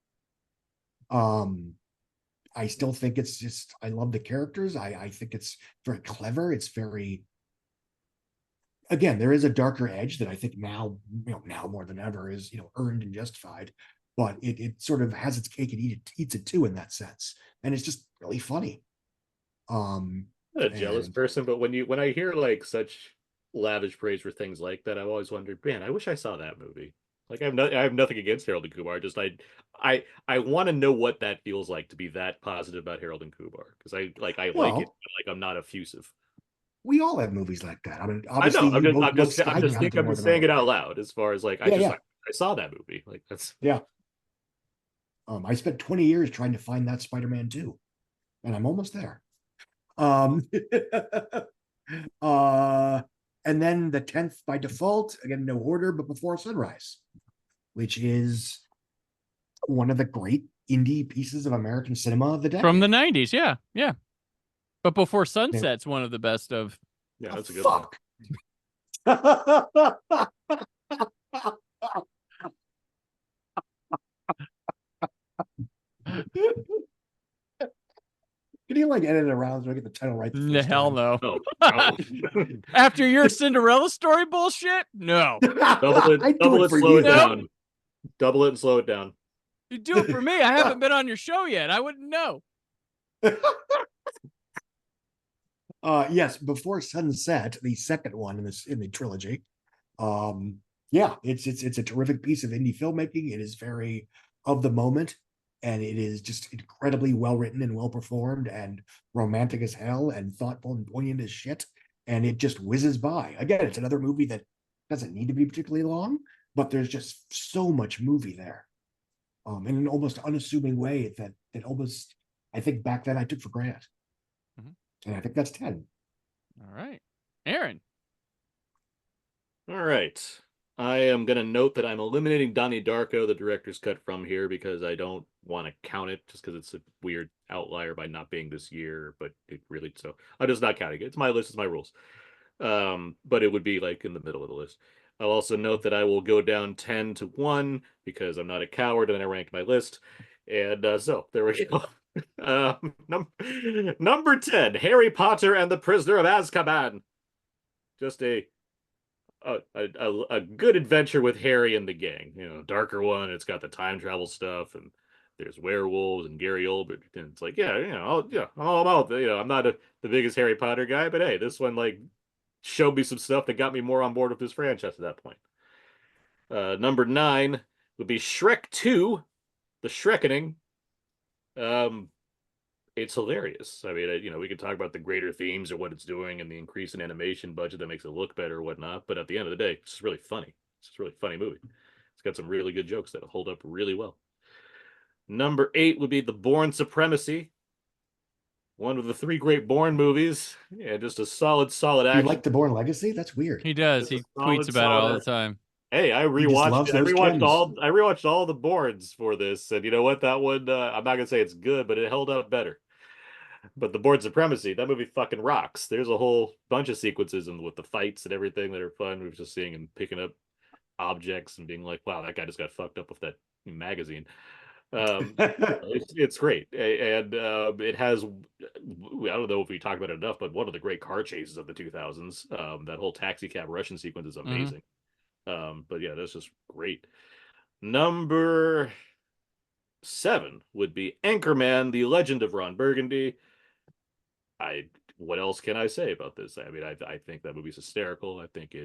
I still think it's just, I love the characters. I think it's very clever. It's very, again, there is a darker edge that I think now more than ever is, earned and justified, but it sort of has its cake and eats it too in that sense. And it's just really funny. I'm not a jealous person, but when I hear like such lavish praise for things like that, I've always wondered, man, I wish I saw that movie. Like I have nothing against Harold and Kumar. Just I want to know what that feels like to be that positive about Harold and Kumar, because I like it, but like I'm not effusive. We all have movies like that. I mean, obviously, I'm just saying it out loud. As far as like, I saw that movie. Like that's I spent 20 years trying to find that Spider-Man 2, and I'm almost there. And then the 10th by default, again, no order, but Before Sunrise, which is one of the great indie pieces of American cinema of the decade. From the 90s, yeah. But Before Sunset's one of the best of. Yeah, that's a good one. Can you like edit it around so I get the title right? Hell no. No. After your Cinderella story bullshit? No. Double it, slow it down. Double it and slow it down. You do it for me. I haven't been on your show yet. I wouldn't know. Yes, Before Sunset, the second one in the trilogy. It's a terrific piece of indie filmmaking. It is very of the moment. And it is just incredibly well written and well performed and romantic as hell and thoughtful and poignant as shit. And it just whizzes by. Again, it's another movie that doesn't need to be particularly long, but there's just so much movie there. In an almost unassuming way that almost, I think back then I took for granted. And I think that's 10. All right. Aaron. All right. I am going to note that I'm eliminating Donnie Darko, the director's cut, from here because I don't want to count it just because it's a weird outlier by not being this year, but it really, so I'm just not counting it. It's my list, it's my rules. But it would be like in the middle of the list. I'll also note that I will go down 10 to 1 because I'm not a coward and I ranked my list. And so there we go. Number 10, Harry Potter and the Prisoner of Azkaban. Just a good adventure with Harry and the gang. Darker one. It's got the time travel stuff, and there's werewolves and Gary Oldman. And it's like, all about. I'm not the biggest Harry Potter guy, but hey, this one like showed me some stuff that got me more on board with this franchise at that point. Number 9 would be Shrek 2, The Shrekening. It's hilarious. I mean, we could talk about the greater themes or what it's doing and the increase in animation budget that makes it look better or whatnot. But at the end of the day, it's just really funny. It's just a really funny movie. It's got some really good jokes that hold up really well. Number 8 would be The Bourne Supremacy. One of the 3 great Bourne movies. Yeah, just a solid action. You like The Bourne Legacy? That's weird. He does. He tweets about it all the time. Hey, I rewatched all the Bournes for this, and you know what? That one, I'm not gonna say it's good, but it held up better. But The Bourne Supremacy, that movie fucking rocks. There's a whole bunch of sequences and with the fights and everything that are fun. We were just seeing him picking up objects and being like, wow, that guy just got fucked up with that magazine. It's great, and it has. I don't know if we talked about it enough, but one of the great car chases of the 2000s. That whole taxi cab Russian sequence is amazing. But yeah, that's just great. Number 7 would be Anchorman: The Legend of Ron Burgundy. What else can I say about this? I mean, I think that movie's hysterical. I think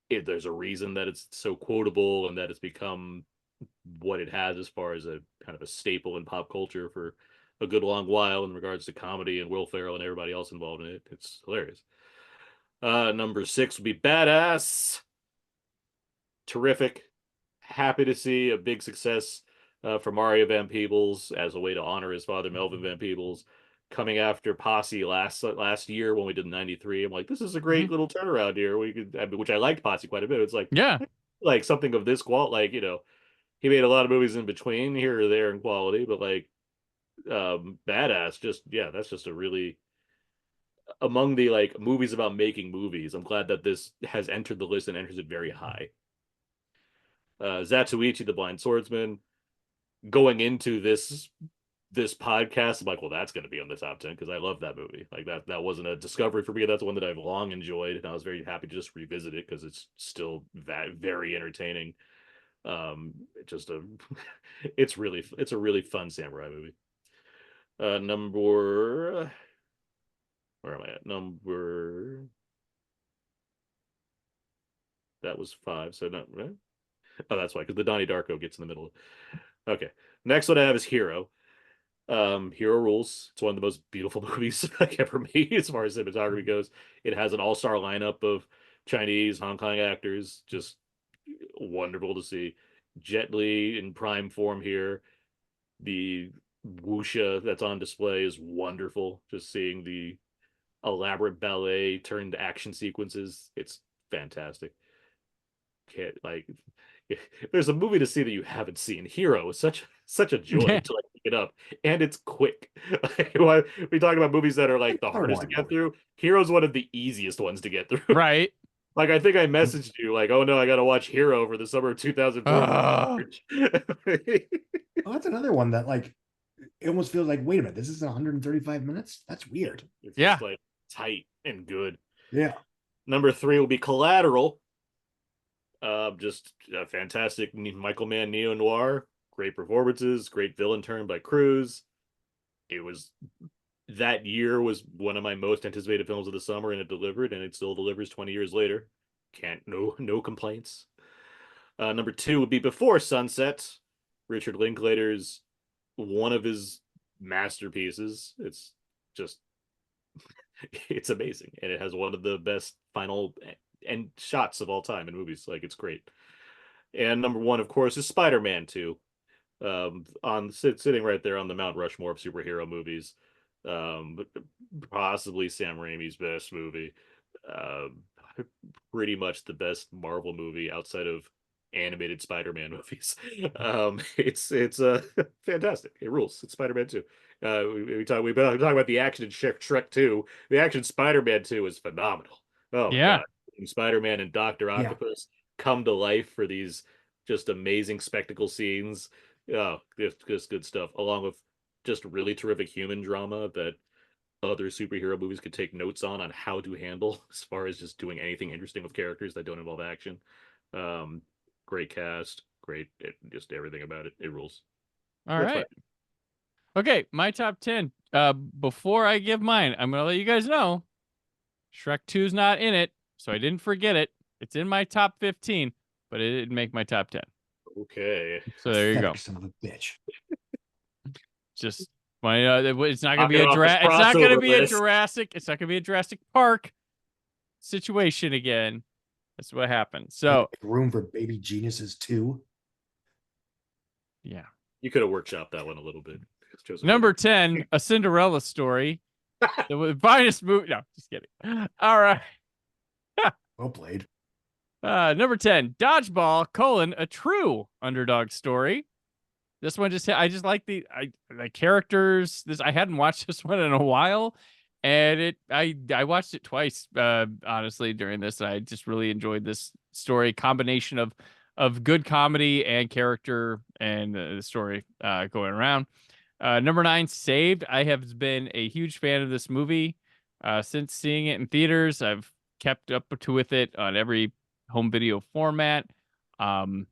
there's a reason that it's so quotable and that it's become what it has as far as a kind of a staple in pop culture for a good long while in regards to comedy and Will Ferrell and everybody else involved in it. It's hilarious. Number 6 would be Badass. Terrific. Happy to see a big success for Mario Van Peebles as a way to honor his father, Melvin Van Peebles, coming after Posse last year when we did 93. I'm like, this is a great little turnaround here. Which I liked Posse quite a bit. It's like, like something of this quality, like, you know, he made a lot of movies in between here or there in quality, but like Badass, that's just a really, among the like movies about making movies, I'm glad that this has entered the list and enters it very high. Zatoichi the Blind Swordsman, going into this podcast, I'm like, well, that's going to be on the top 10 because I love that movie. Like that wasn't a discovery for me. That's one that I've long enjoyed, and I was very happy to just revisit it because it's still very entertaining. It's a really fun samurai movie. Where am I at? That was 5, so not right. Oh, that's why, because the Donnie Darko gets in the middle. Okay, next one I have is Hero. Hero rules. It's one of the most beautiful movies like ever made as far as cinematography goes. It has an all-star lineup of Chinese, Hong Kong actors. Just wonderful to see. Jet Li in prime form here. The wuxia that's on display is wonderful. Just seeing the elaborate ballet turned action sequences, it's fantastic. If there's a movie to see that you haven't seen, Hero is such a joy to like pick it up, and it's quick. We talk about movies that are like the hardest to get through. Hero's one of the easiest ones to get through. Right. Like, I think I messaged you, like, oh no, I gotta watch Hero for the summer of 2004. Oh, that's another one that, like, it almost feels like, wait a minute, this is 135 minutes? That's weird. It's just, like, tight and good. Yeah. Number 3 will be Collateral. Just a fantastic Michael Mann neo-noir. Great performances, great villain turn by Cruz. That year was one of my most anticipated films of the summer, and it delivered, and it still delivers 20 years later. No complaints. Number 2 would be Before Sunset. Richard Linklater's one of his masterpieces. It's just, it's amazing, and it has one of the best final end shots of all time in movies. Like, it's great. And number 1, of course, is Spider-Man 2. Sitting right there on the Mount Rushmore of superhero movies. Possibly Sam Raimi's best movie. Pretty much the best Marvel movie outside of animated Spider-Man movies. It's fantastic. It rules. It's Spider-Man 2. We talk about the action in Shrek 2. The action Spider-Man 2 is phenomenal. Oh yeah. God. Spider-Man and Dr. Octopus come to life for these just amazing spectacle scenes. Oh, just good stuff, along with just really terrific human drama that other superhero movies could take notes on how to handle as far as just doing anything interesting with characters that don't involve action. Great cast, just everything about it. It rules. All right. Okay, my top 10. Before I give mine, I'm going to let you guys know Shrek 2's not in it, so I didn't forget it. It's in my top 15, but it didn't make my top 10. Okay. So there you go. Son of a bitch. Just it's not going to be it's not going to be a Jurassic. It's not going to be a Jurassic Park situation again. That's what happened. So room for baby geniuses too. Yeah. You could have workshopped that one a little bit. Number 10, A Cinderella Story. The finest movie. No, just kidding. All right. Well played. Number 10, Dodgeball: A True Underdog Story. This one I just like the characters. I hadn't watched this one in a while, and I watched it twice honestly during this. I just really enjoyed this story, combination of of good comedy and character and the story going around. Number 9, Saved. I have been a huge fan of this movie since seeing it in theaters. I've kept up with it on every home video format. And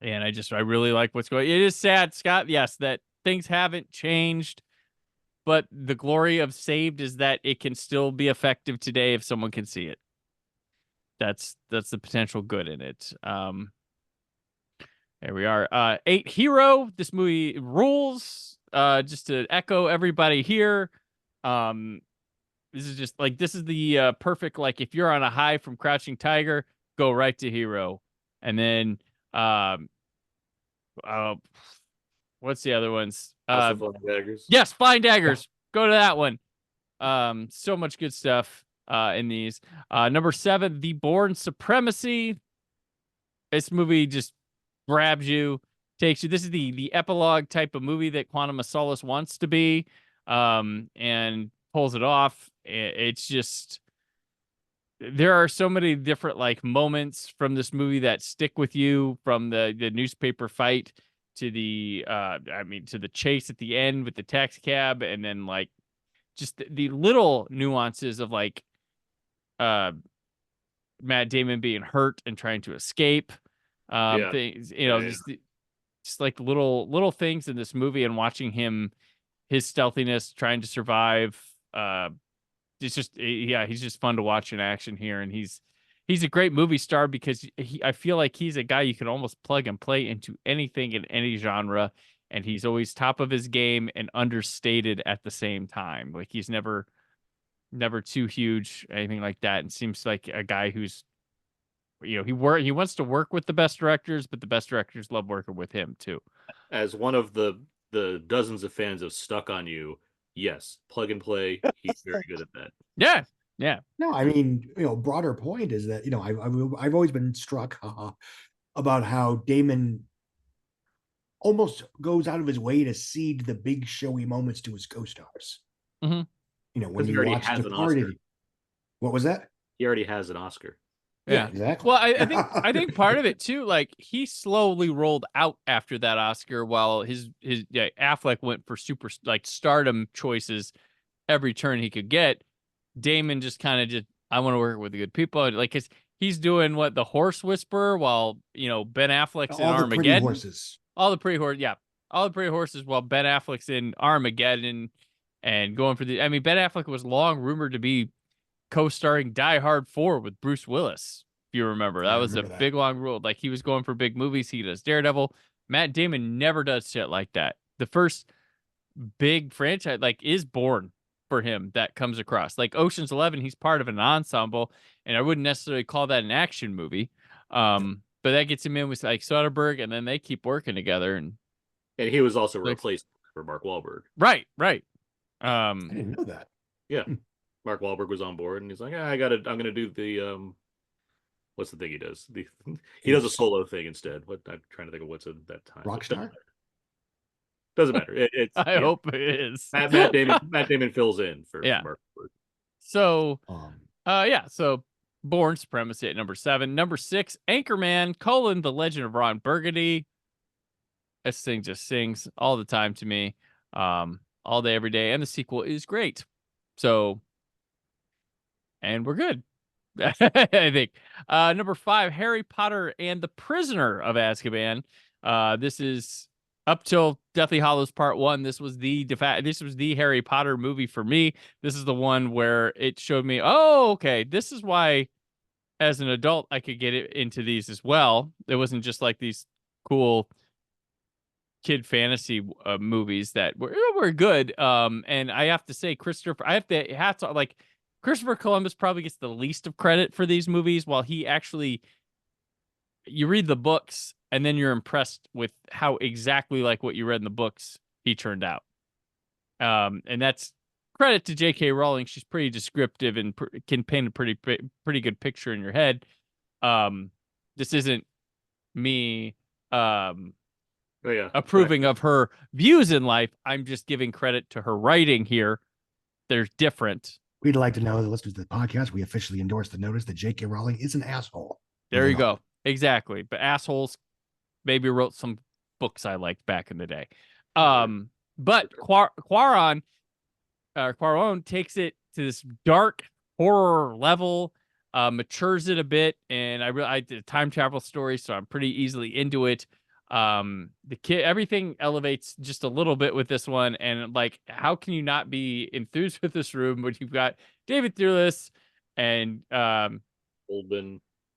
I really like what's going on. It is sad, Scott, yes, that things haven't changed, but the glory of Saved is that it can still be effective today if someone can see it. That's the potential good in it. There we are. 8, Hero. This movie rules. Just to echo everybody here. This is the perfect, like, if you're on a high from Crouching Tiger, go right to Hero. And then what's the other ones? House of Flying Daggers. Yes, Flying Daggers. Go to that one. So much good stuff in these. Number 7, The Bourne Supremacy. This movie just grabs you, takes you. This is the epilogue type of movie that Quantum of Solace wants to be, and pulls it off. It's just, there are so many different like moments from this movie that stick with you, from the newspaper fight to the to the chase at the end with the taxi cab, and then like just the little nuances of like Matt Damon being hurt and trying to escape. Things, just like little things in this movie, and watching his stealthiness, trying to survive. It's just, he's just fun to watch in action here, and he's a great movie star because I feel like he's a guy you can almost plug and play into anything in any genre, and he's always top of his game and understated at the same time. Like, he's never too huge, anything like that, and seems like a guy who's, he wants to work with the best directors, but the best directors love working with him too. As one of the dozens of fans of Stuck on You, yes, plug and play. He's very good at that. Yeah. No, I mean, broader point is that, I've always been struck about how Damon almost goes out of his way to cede the big showy moments to his co-stars. Mm-hmm. When you watch Departed. What was that? He already has an Oscar. Yeah, exactly. Well, I think part of it too, like, he slowly rolled out after that Oscar, while his Affleck went for super like stardom choices every turn he could get. Damon just kind of I want to work with the good people, like, 'cause he's doing The Horse Whisperer, while Ben Affleck's in Armageddon. All the pretty horses, while Ben Affleck's in Armageddon and going for Ben Affleck was long rumored to be co-starring Die Hard 4 with Bruce Willis, if you remember. That was a big long rule. Like, he was going for big movies. He does Daredevil. Matt Damon never does shit like that. The first big franchise is Bourne for him that comes across. Like Ocean's 11, he's part of an ensemble, and I wouldn't necessarily call that an action movie. But that gets him in with like Soderbergh, and then they keep working together. And he was also replaced for Mark Wahlberg. Right. I didn't know that. Yeah. Mark Wahlberg was on board, and he's like, I'm gonna do the what's the thing he does? He does a solo thing instead. What, I'm trying to think of what's at that time. Rockstar? Doesn't matter. I hope it is. Matt Damon fills in for Mark Wahlberg. So so Bourne Supremacy at number 7. Number 6, Anchorman: The Legend of Ron Burgundy. This thing just sings all the time to me, all day, every day, and the sequel is great. So, and we're good. I think. Number 5, Harry Potter and the Prisoner of Azkaban. This is up till Deathly Hallows Part 1. This was the Harry Potter movie for me. This is the one where it showed me, oh, okay, this is why as an adult I could get into these as well. It wasn't just like these cool kid fantasy movies that were good. And I have to say, Christopher Columbus probably gets the least of credit for these movies, while he actually, you read the books and then you're impressed with how exactly like what you read in the books he turned out. And that's credit to J.K. Rowling. She's pretty descriptive and can paint a pretty good picture in your head. This isn't me approving of her views in life. I'm just giving credit to her writing here. They're different. We'd like to know, the listeners to the podcast, we officially endorse the notice that J.K. Rowling is an asshole. There you go. Exactly. But assholes maybe wrote some books I liked back in the day. But Quaron takes it to this dark horror level, matures it a bit, and I did a time travel story, so I'm pretty easily into it. Everything elevates just a little bit with this one, and like, how can you not be enthused with this room when you've got David Thewlis and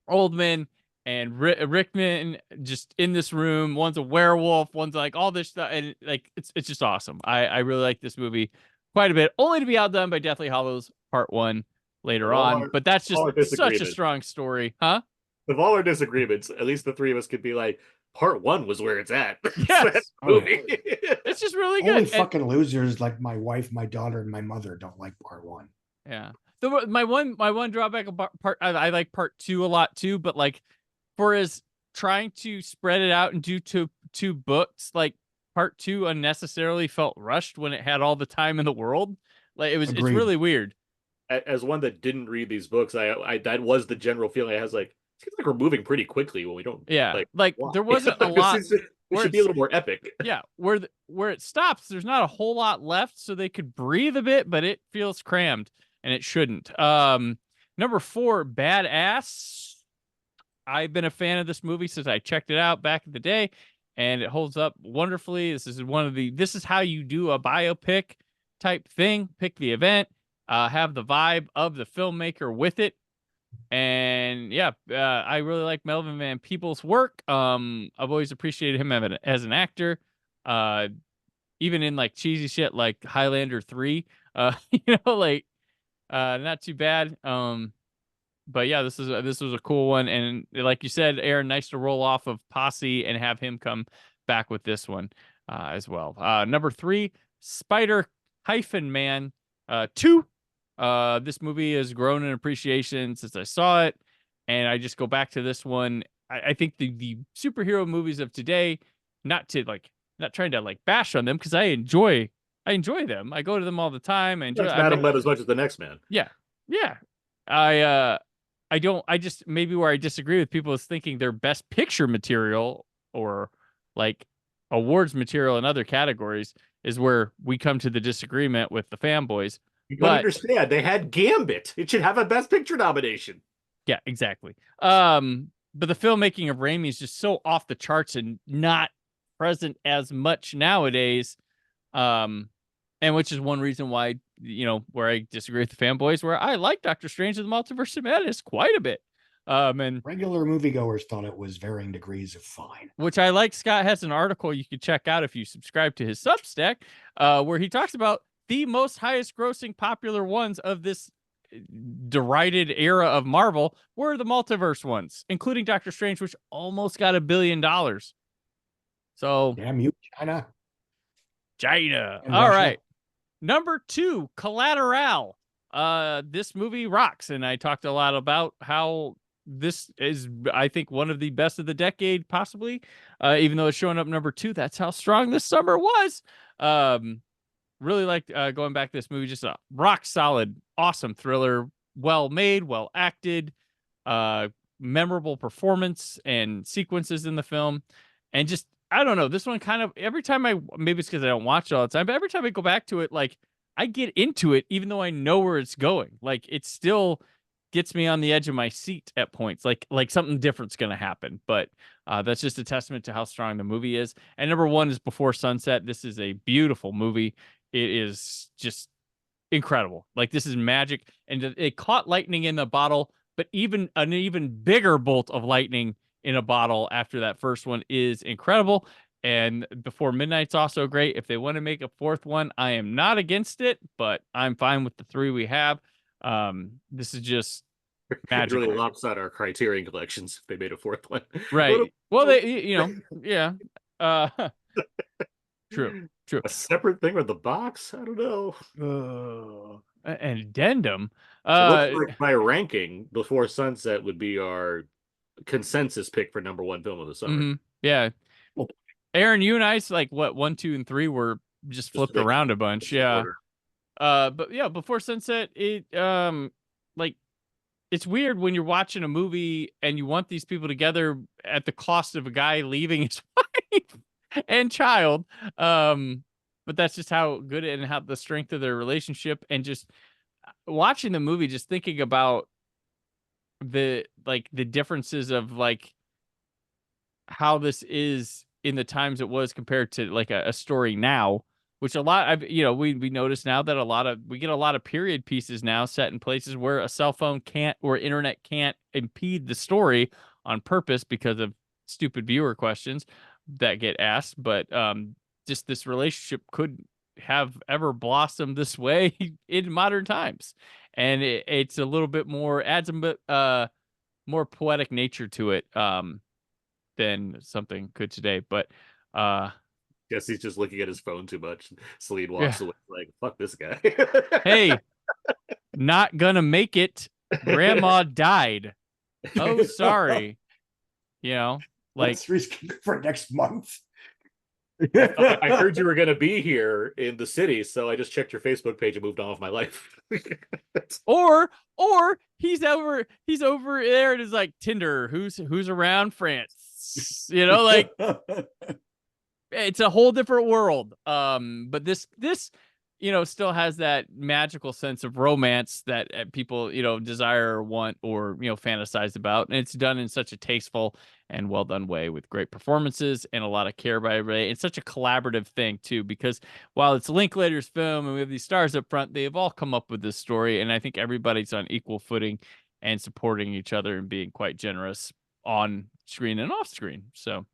Oldman and Rickman just in this room. One's a werewolf, one's like all this stuff, and like it's just awesome. I really like this movie quite a bit, only to be outdone by Deathly Hallows Part 1 later on. But that's just such a strong story, huh? With all our disagreements, at least the three of us could be like, Part 1 was where it's at. Yes. Movie. It's just really good. Only fucking losers like my wife, my daughter, and my mother don't like Part 1. Yeah. My one drawback of I like Part 2 a lot too, but like for as trying to spread it out and do two books, like Part 2 unnecessarily felt rushed when it had all the time in the world. Like it's really weird. As one that didn't read these books, I that was the general feeling I was like, it seems like we're moving pretty quickly when we don't. Yeah, like there wasn't a lot. It should be a little more epic. Yeah, where it stops, there's not a whole lot left, so they could breathe a bit, but it feels crammed, and it shouldn't. Number 4, Badass. I've been a fan of this movie since I checked it out back in the day, and it holds up wonderfully. This is how you do a biopic type thing. Pick the event, have the vibe of the filmmaker with it. And yeah, I really like Melvin Van Peebles' work. I've always appreciated him as an actor. Even in like cheesy shit like Highlander 3. Like not too bad. But yeah, this was a cool one, and like you said, Aaron, nice to roll off of Posse and have him come back with this one as well. Number 3, Spider-Man 2. This movie has grown in appreciation since I saw it, and I just go back to this one. I think the superhero movies of today, not trying to like bash on them, because I enjoy them. I go to them all the time. I enjoy Madam Web as much as the next man. Yeah. I just maybe where I disagree with people is thinking their best picture material or like awards material in other categories is where we come to the disagreement with the fanboys. You don't understand. They had Gambit. It should have a Best Picture nomination. Yeah, exactly. But the filmmaking of Raimi is just so off the charts and not present as much nowadays. And which is one reason why, where I disagree with the fanboys, where I like Doctor Strange and the Multiverse of Madness quite a bit. And regular moviegoers thought it was varying degrees of fine. Which I like. Scott has an article you could check out if you subscribe to his Substack, where he talks about the most highest grossing popular ones of this derided era of Marvel were the multiverse ones, including Doctor Strange, which almost got $1 billion. So damn you, China. All right. Number 2, Collateral. This movie rocks, and I talked a lot about how this is, I think, one of the best of the decade, possibly. Even though it's showing up number 2, that's how strong this summer was. Really liked going back to this movie. Just a rock solid, awesome thriller. Well made, well acted, memorable performance and sequences in the film. And just, I don't know, this one kind of, every time maybe it's because I don't watch it all the time, but every time I go back to it, like, I get into it, even though I know where it's going. Like, it still gets me on the edge of my seat at points. Like something different's going to happen. But that's just a testament to how strong the movie is. And number 1 is Before Sunset. This is a beautiful movie. It is just incredible. Like, this is magic. And it caught lightning in the bottle, but an even bigger bolt of lightning in a bottle after that first one is incredible. And Before Midnight's also great. If they want to make a 4th one, I am not against it, but I'm fine with the 3 we have. This is just magical. It really lops out our Criterion collections if they made a 4th one. Right. Well, they, yeah. True. A separate thing with the box? I don't know. An addendum. It looks like by ranking, Before Sunset would be our consensus pick for number 1 film of the summer. Mm-hmm. Yeah. Aaron, you and I, like, what, 1, 2, and 3 were just flipped around a bunch. Yeah. But yeah, Before Sunset, it like it's weird when you're watching a movie and you want these people together at the cost of a guy leaving his wife and child. But that's just how good and how the strength of their relationship, and just watching the movie, just thinking about the differences of like how this is in the times it was compared to like a story now, which a lot I've we notice now that we get a lot of period pieces now set in places where a cell phone can't or internet can't impede the story on purpose because of stupid viewer questions that get asked. But just this relationship could have ever blossomed this way in modern times, and it's a little bit more, adds a bit more poetic nature to it than something could today. But guess he's just looking at his phone too much. Celine walks Yeah. away like, fuck this guy. Hey, not gonna make it. Grandma died. Oh, sorry. Like Let's reschedule for next month. I heard you were going to be here in the city, so I just checked your Facebook page and moved on with my life. or he's over there and is like, Tinder, who's around France? Like it's a whole different world. But this still has that magical sense of romance that people desire or want or fantasize about, and it's done in such a tasteful and well done way with great performances and a lot of care by everybody. It's such a collaborative thing too, because while it's Linklater's film and we have these stars up front, they've all come up with this story, and I think everybody's on equal footing and supporting each other and being quite generous on screen and off screen. So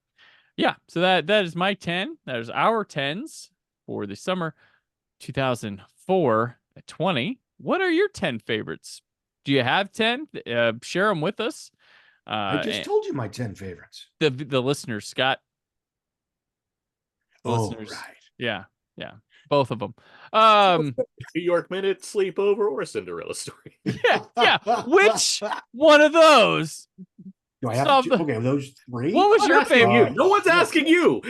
yeah, so that is my 10. That is our 10s for the summer 2004 at 20. What are your 10 favorites? Do you have 10? Share them with us. I just told you my 10 favorites. The listeners, Scott. Right. Yeah. Both of them. New York Minute, Sleepover, or Cinderella Story. Yeah. Which one of those? Do I have to? Okay, those three. What was your favorite? No one's asking you.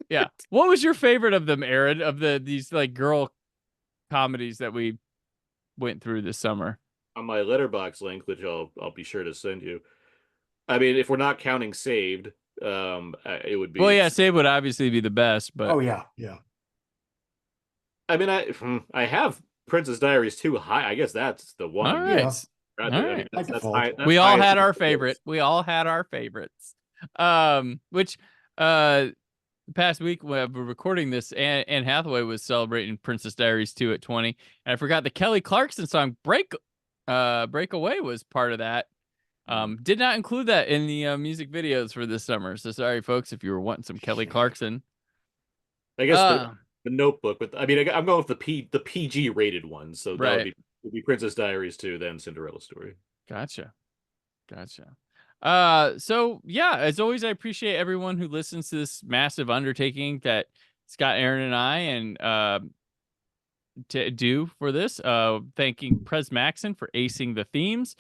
Yeah. What was your favorite of them, Aaron? Of these like girl comedies that we went through this summer? On my Letterboxd link, which I'll be sure to send you. I mean, if we're not counting Saved, it would be. Well, yeah, Saved would obviously be the best, but yeah. I mean, I have Princess Diaries 2 high. I guess that's the one. All right. Yeah. All right. That's we all had our favorite. We all had our favorites. Which past week when we're recording this, Anne Hathaway was celebrating Princess Diaries 2 at 20, and I forgot the Kelly Clarkson song Breakaway was part of that. Did not include that in the music videos for this summer, so sorry folks if you were wanting some Kelly Clarkson. I guess the Notebook, but I mean I'm going with the PG rated one, so that would be Princess Diaries 2, then Cinderella Story. Gotcha. So yeah, as always, I appreciate everyone who listens to this massive undertaking that Scott, Aaron, and I and to do for this. Thanking Prez Maxon for acing the themes,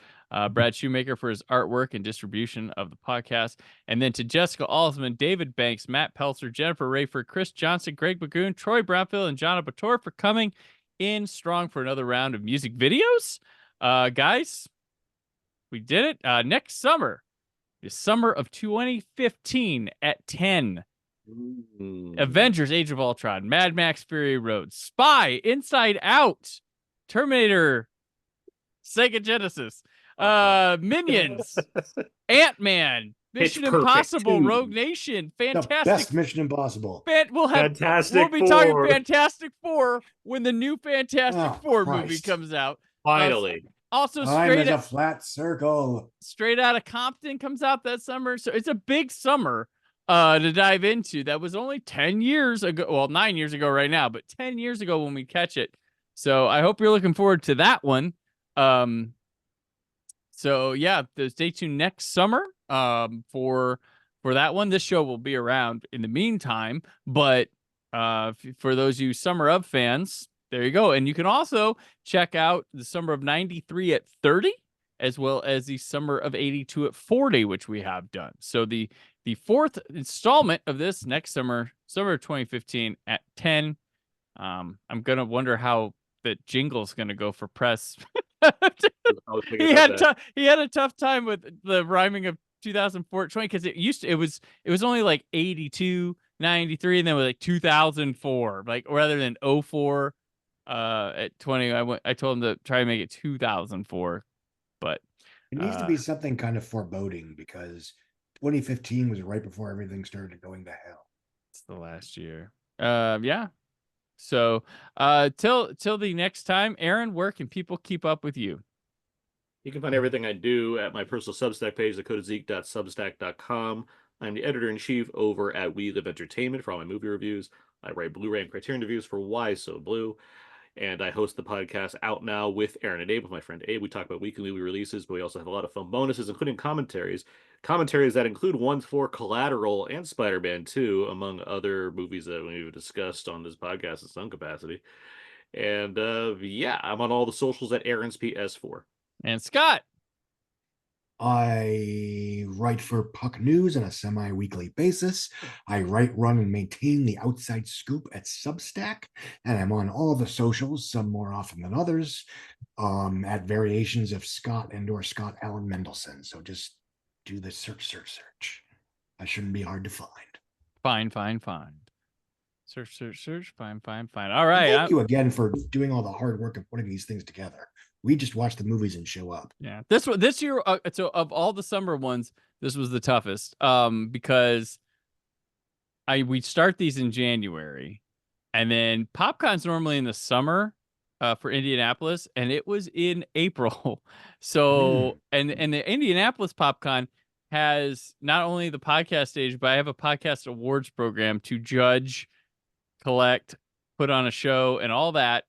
Brad Shoemaker for his artwork and distribution of the podcast, and then to Jessica Alsman, David Banks, Matt Pelzer, Jennifer Rayford, Chris Johnson, Greg Bagoon, Troy Brownfield, and John Bator for coming in strong for another round of music videos. Guys, we did it. Next summer, the summer of 2015 at 10. Avengers Age of Ultron, Mad Max Fury Road, Spy, Inside Out, Terminator, Sega Genesis, Minions, Ant-Man, Mission Impossible, Rogue Nation, Fantastic. The best Mission Impossible. We'll be talking Fantastic Four when the new Fantastic Four movie comes out. Finally. Also, Time is a flat circle. Straight Outta Compton comes out that summer, so it's a big summer to dive into. That was only 10 years ago. Well, 9 years ago right now, but 10 years ago when we catch it. So I hope you're looking forward to that one. So yeah, stay tuned next summer for that one. This show will be around in the meantime, but for those of you Summer of fans, there you go. And you can also check out the Summer of 93 at 30, as well as the Summer of 82 at 40, which we have done. So the fourth installment of this next summer of 2015 at 10. I'm going to wonder how the jingle's going to go for press he had a tough time with the rhyming of 2004 because it was only like 82, 93, and then it was like 2004, like rather than 04 at 20. I told him to try to make it 2004, but it needs to be something kind of foreboding because 2015 was right before everything started going to hell. It's the last year. Yeah. So till the next time, Aaron, where can people keep up with you? You can find everything I do at my personal Substack page, thecodeofzeke.substack.com. I'm the editor-in-chief over at We Live Entertainment for all my movie reviews. I write Blu-ray and Criterion reviews for Why So Blue. And I host the podcast Out Now with Aaron and Abe, with my friend Abe. We talk about weekly movie releases, but we also have a lot of fun bonuses, including commentaries that include ones for Collateral and Spider-Man 2, among other movies that we've discussed on this podcast in some capacity. And yeah, I'm on all the socials at Aaron's PS4. And Scott. I write for Puck News on a semi-weekly basis. I write, run, and maintain the Outside Scoop at Substack, and I'm on all the socials, some more often than others, at variations of Scott and/or Scott Allen Mendelson. So just do the search. That shouldn't be hard to find. Find. Search. Find. All right. Thank you again for doing all the hard work of putting these things together. We just watch the movies and show up. Yeah, this year, so of all the summer ones, this was the toughest. Because we start these in January, and then PopCon's normally in the summer, for Indianapolis, and it was in April. So and the Indianapolis PopCon has not only the podcast stage, but I have a podcast awards program to judge, collect, put on a show, and all that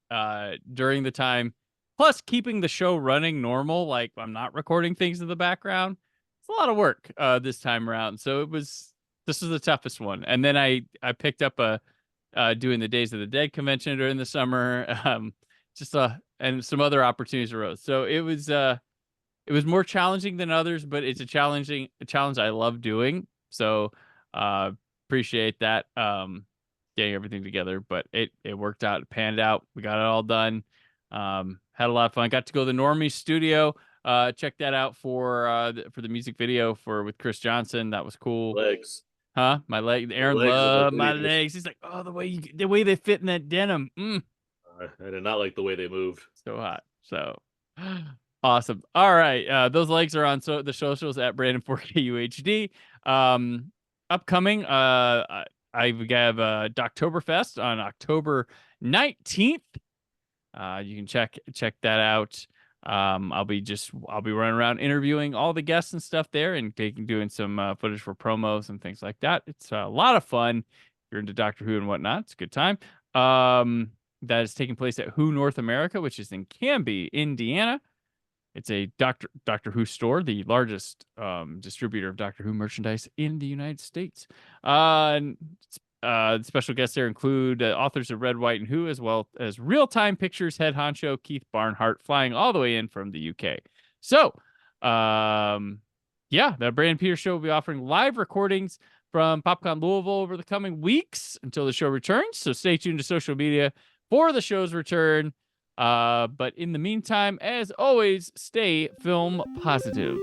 during the time. Plus, keeping the show running normal, like I'm not recording things in the background. It's a lot of work this time around. So this was the toughest one. And then I picked up doing the Days of the Dead convention during the summer, and some other opportunities arose. So it was more challenging than others, but it's a challenge I love doing. So appreciate that, getting everything together. But it worked out, it panned out. We got it all done. Had a lot of fun. Got to go to the Normie studio. Check that out for the music video with Chris Johnson. That was cool. Legs. Huh? My leg. Aaron loved my legs. He's like, oh, the way they fit in that denim. I did not like the way they moved. So hot. So awesome. All right. Those legs are on the socials at Brandon 4KUHD. Upcoming, I have Doctoberfest on October 19th. You can check that out. I'll be running around interviewing all the guests and stuff there, and doing some footage for promos and things like that. It's a lot of fun. If you're into Doctor Who and whatnot, it's a good time. That is taking place at Who North America, which is in Canby, Indiana. It's a Doctor Who store, the largest distributor of Doctor Who merchandise in the United States. The special guests there include authors of Red, White, and Who, as well as Real Time Pictures head honcho Keith Barnhart, flying all the way in from the UK. So, yeah, the Brandon Peters Show will be offering live recordings from PopCon Louisville over the coming weeks until the show returns. So stay tuned to social media for the show's return. But in the meantime, as always, stay film positive.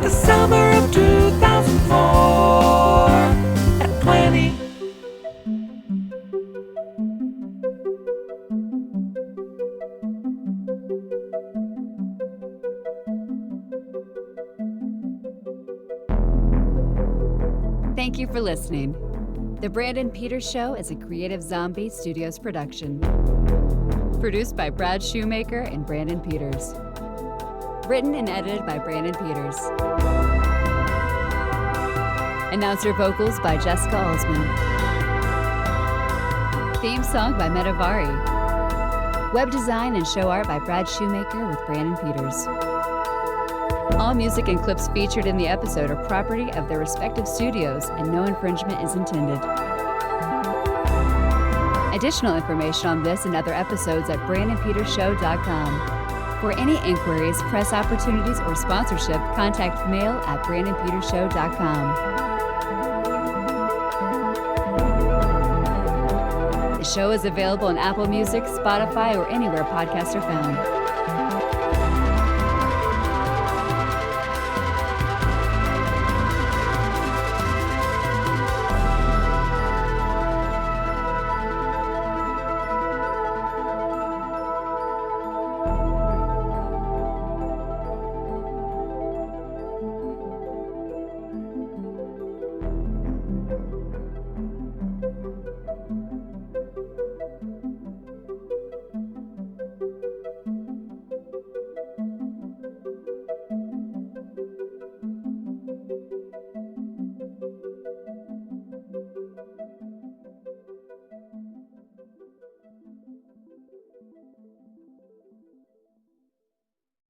The summer of 2004. 20. Thank you for listening. The Brandon Peters Show is a Creative Zombie Studios production. Produced by Brad Shoemaker and Brandon Peters. Written and edited by Brandon Peters. Announcer vocals by Jessica Alsman. Theme song by Metavari. Web design and show art by Brad Shoemaker with Brandon Peters. All music and clips featured in the episode are property of their respective studios, and no infringement is intended. Additional information on this and other episodes at BrandonPetersShow.com. For any inquiries, press opportunities, or sponsorship, contact mail at BrandonPetersShow.com. The show is available on Apple Music, Spotify, or anywhere podcasts are found.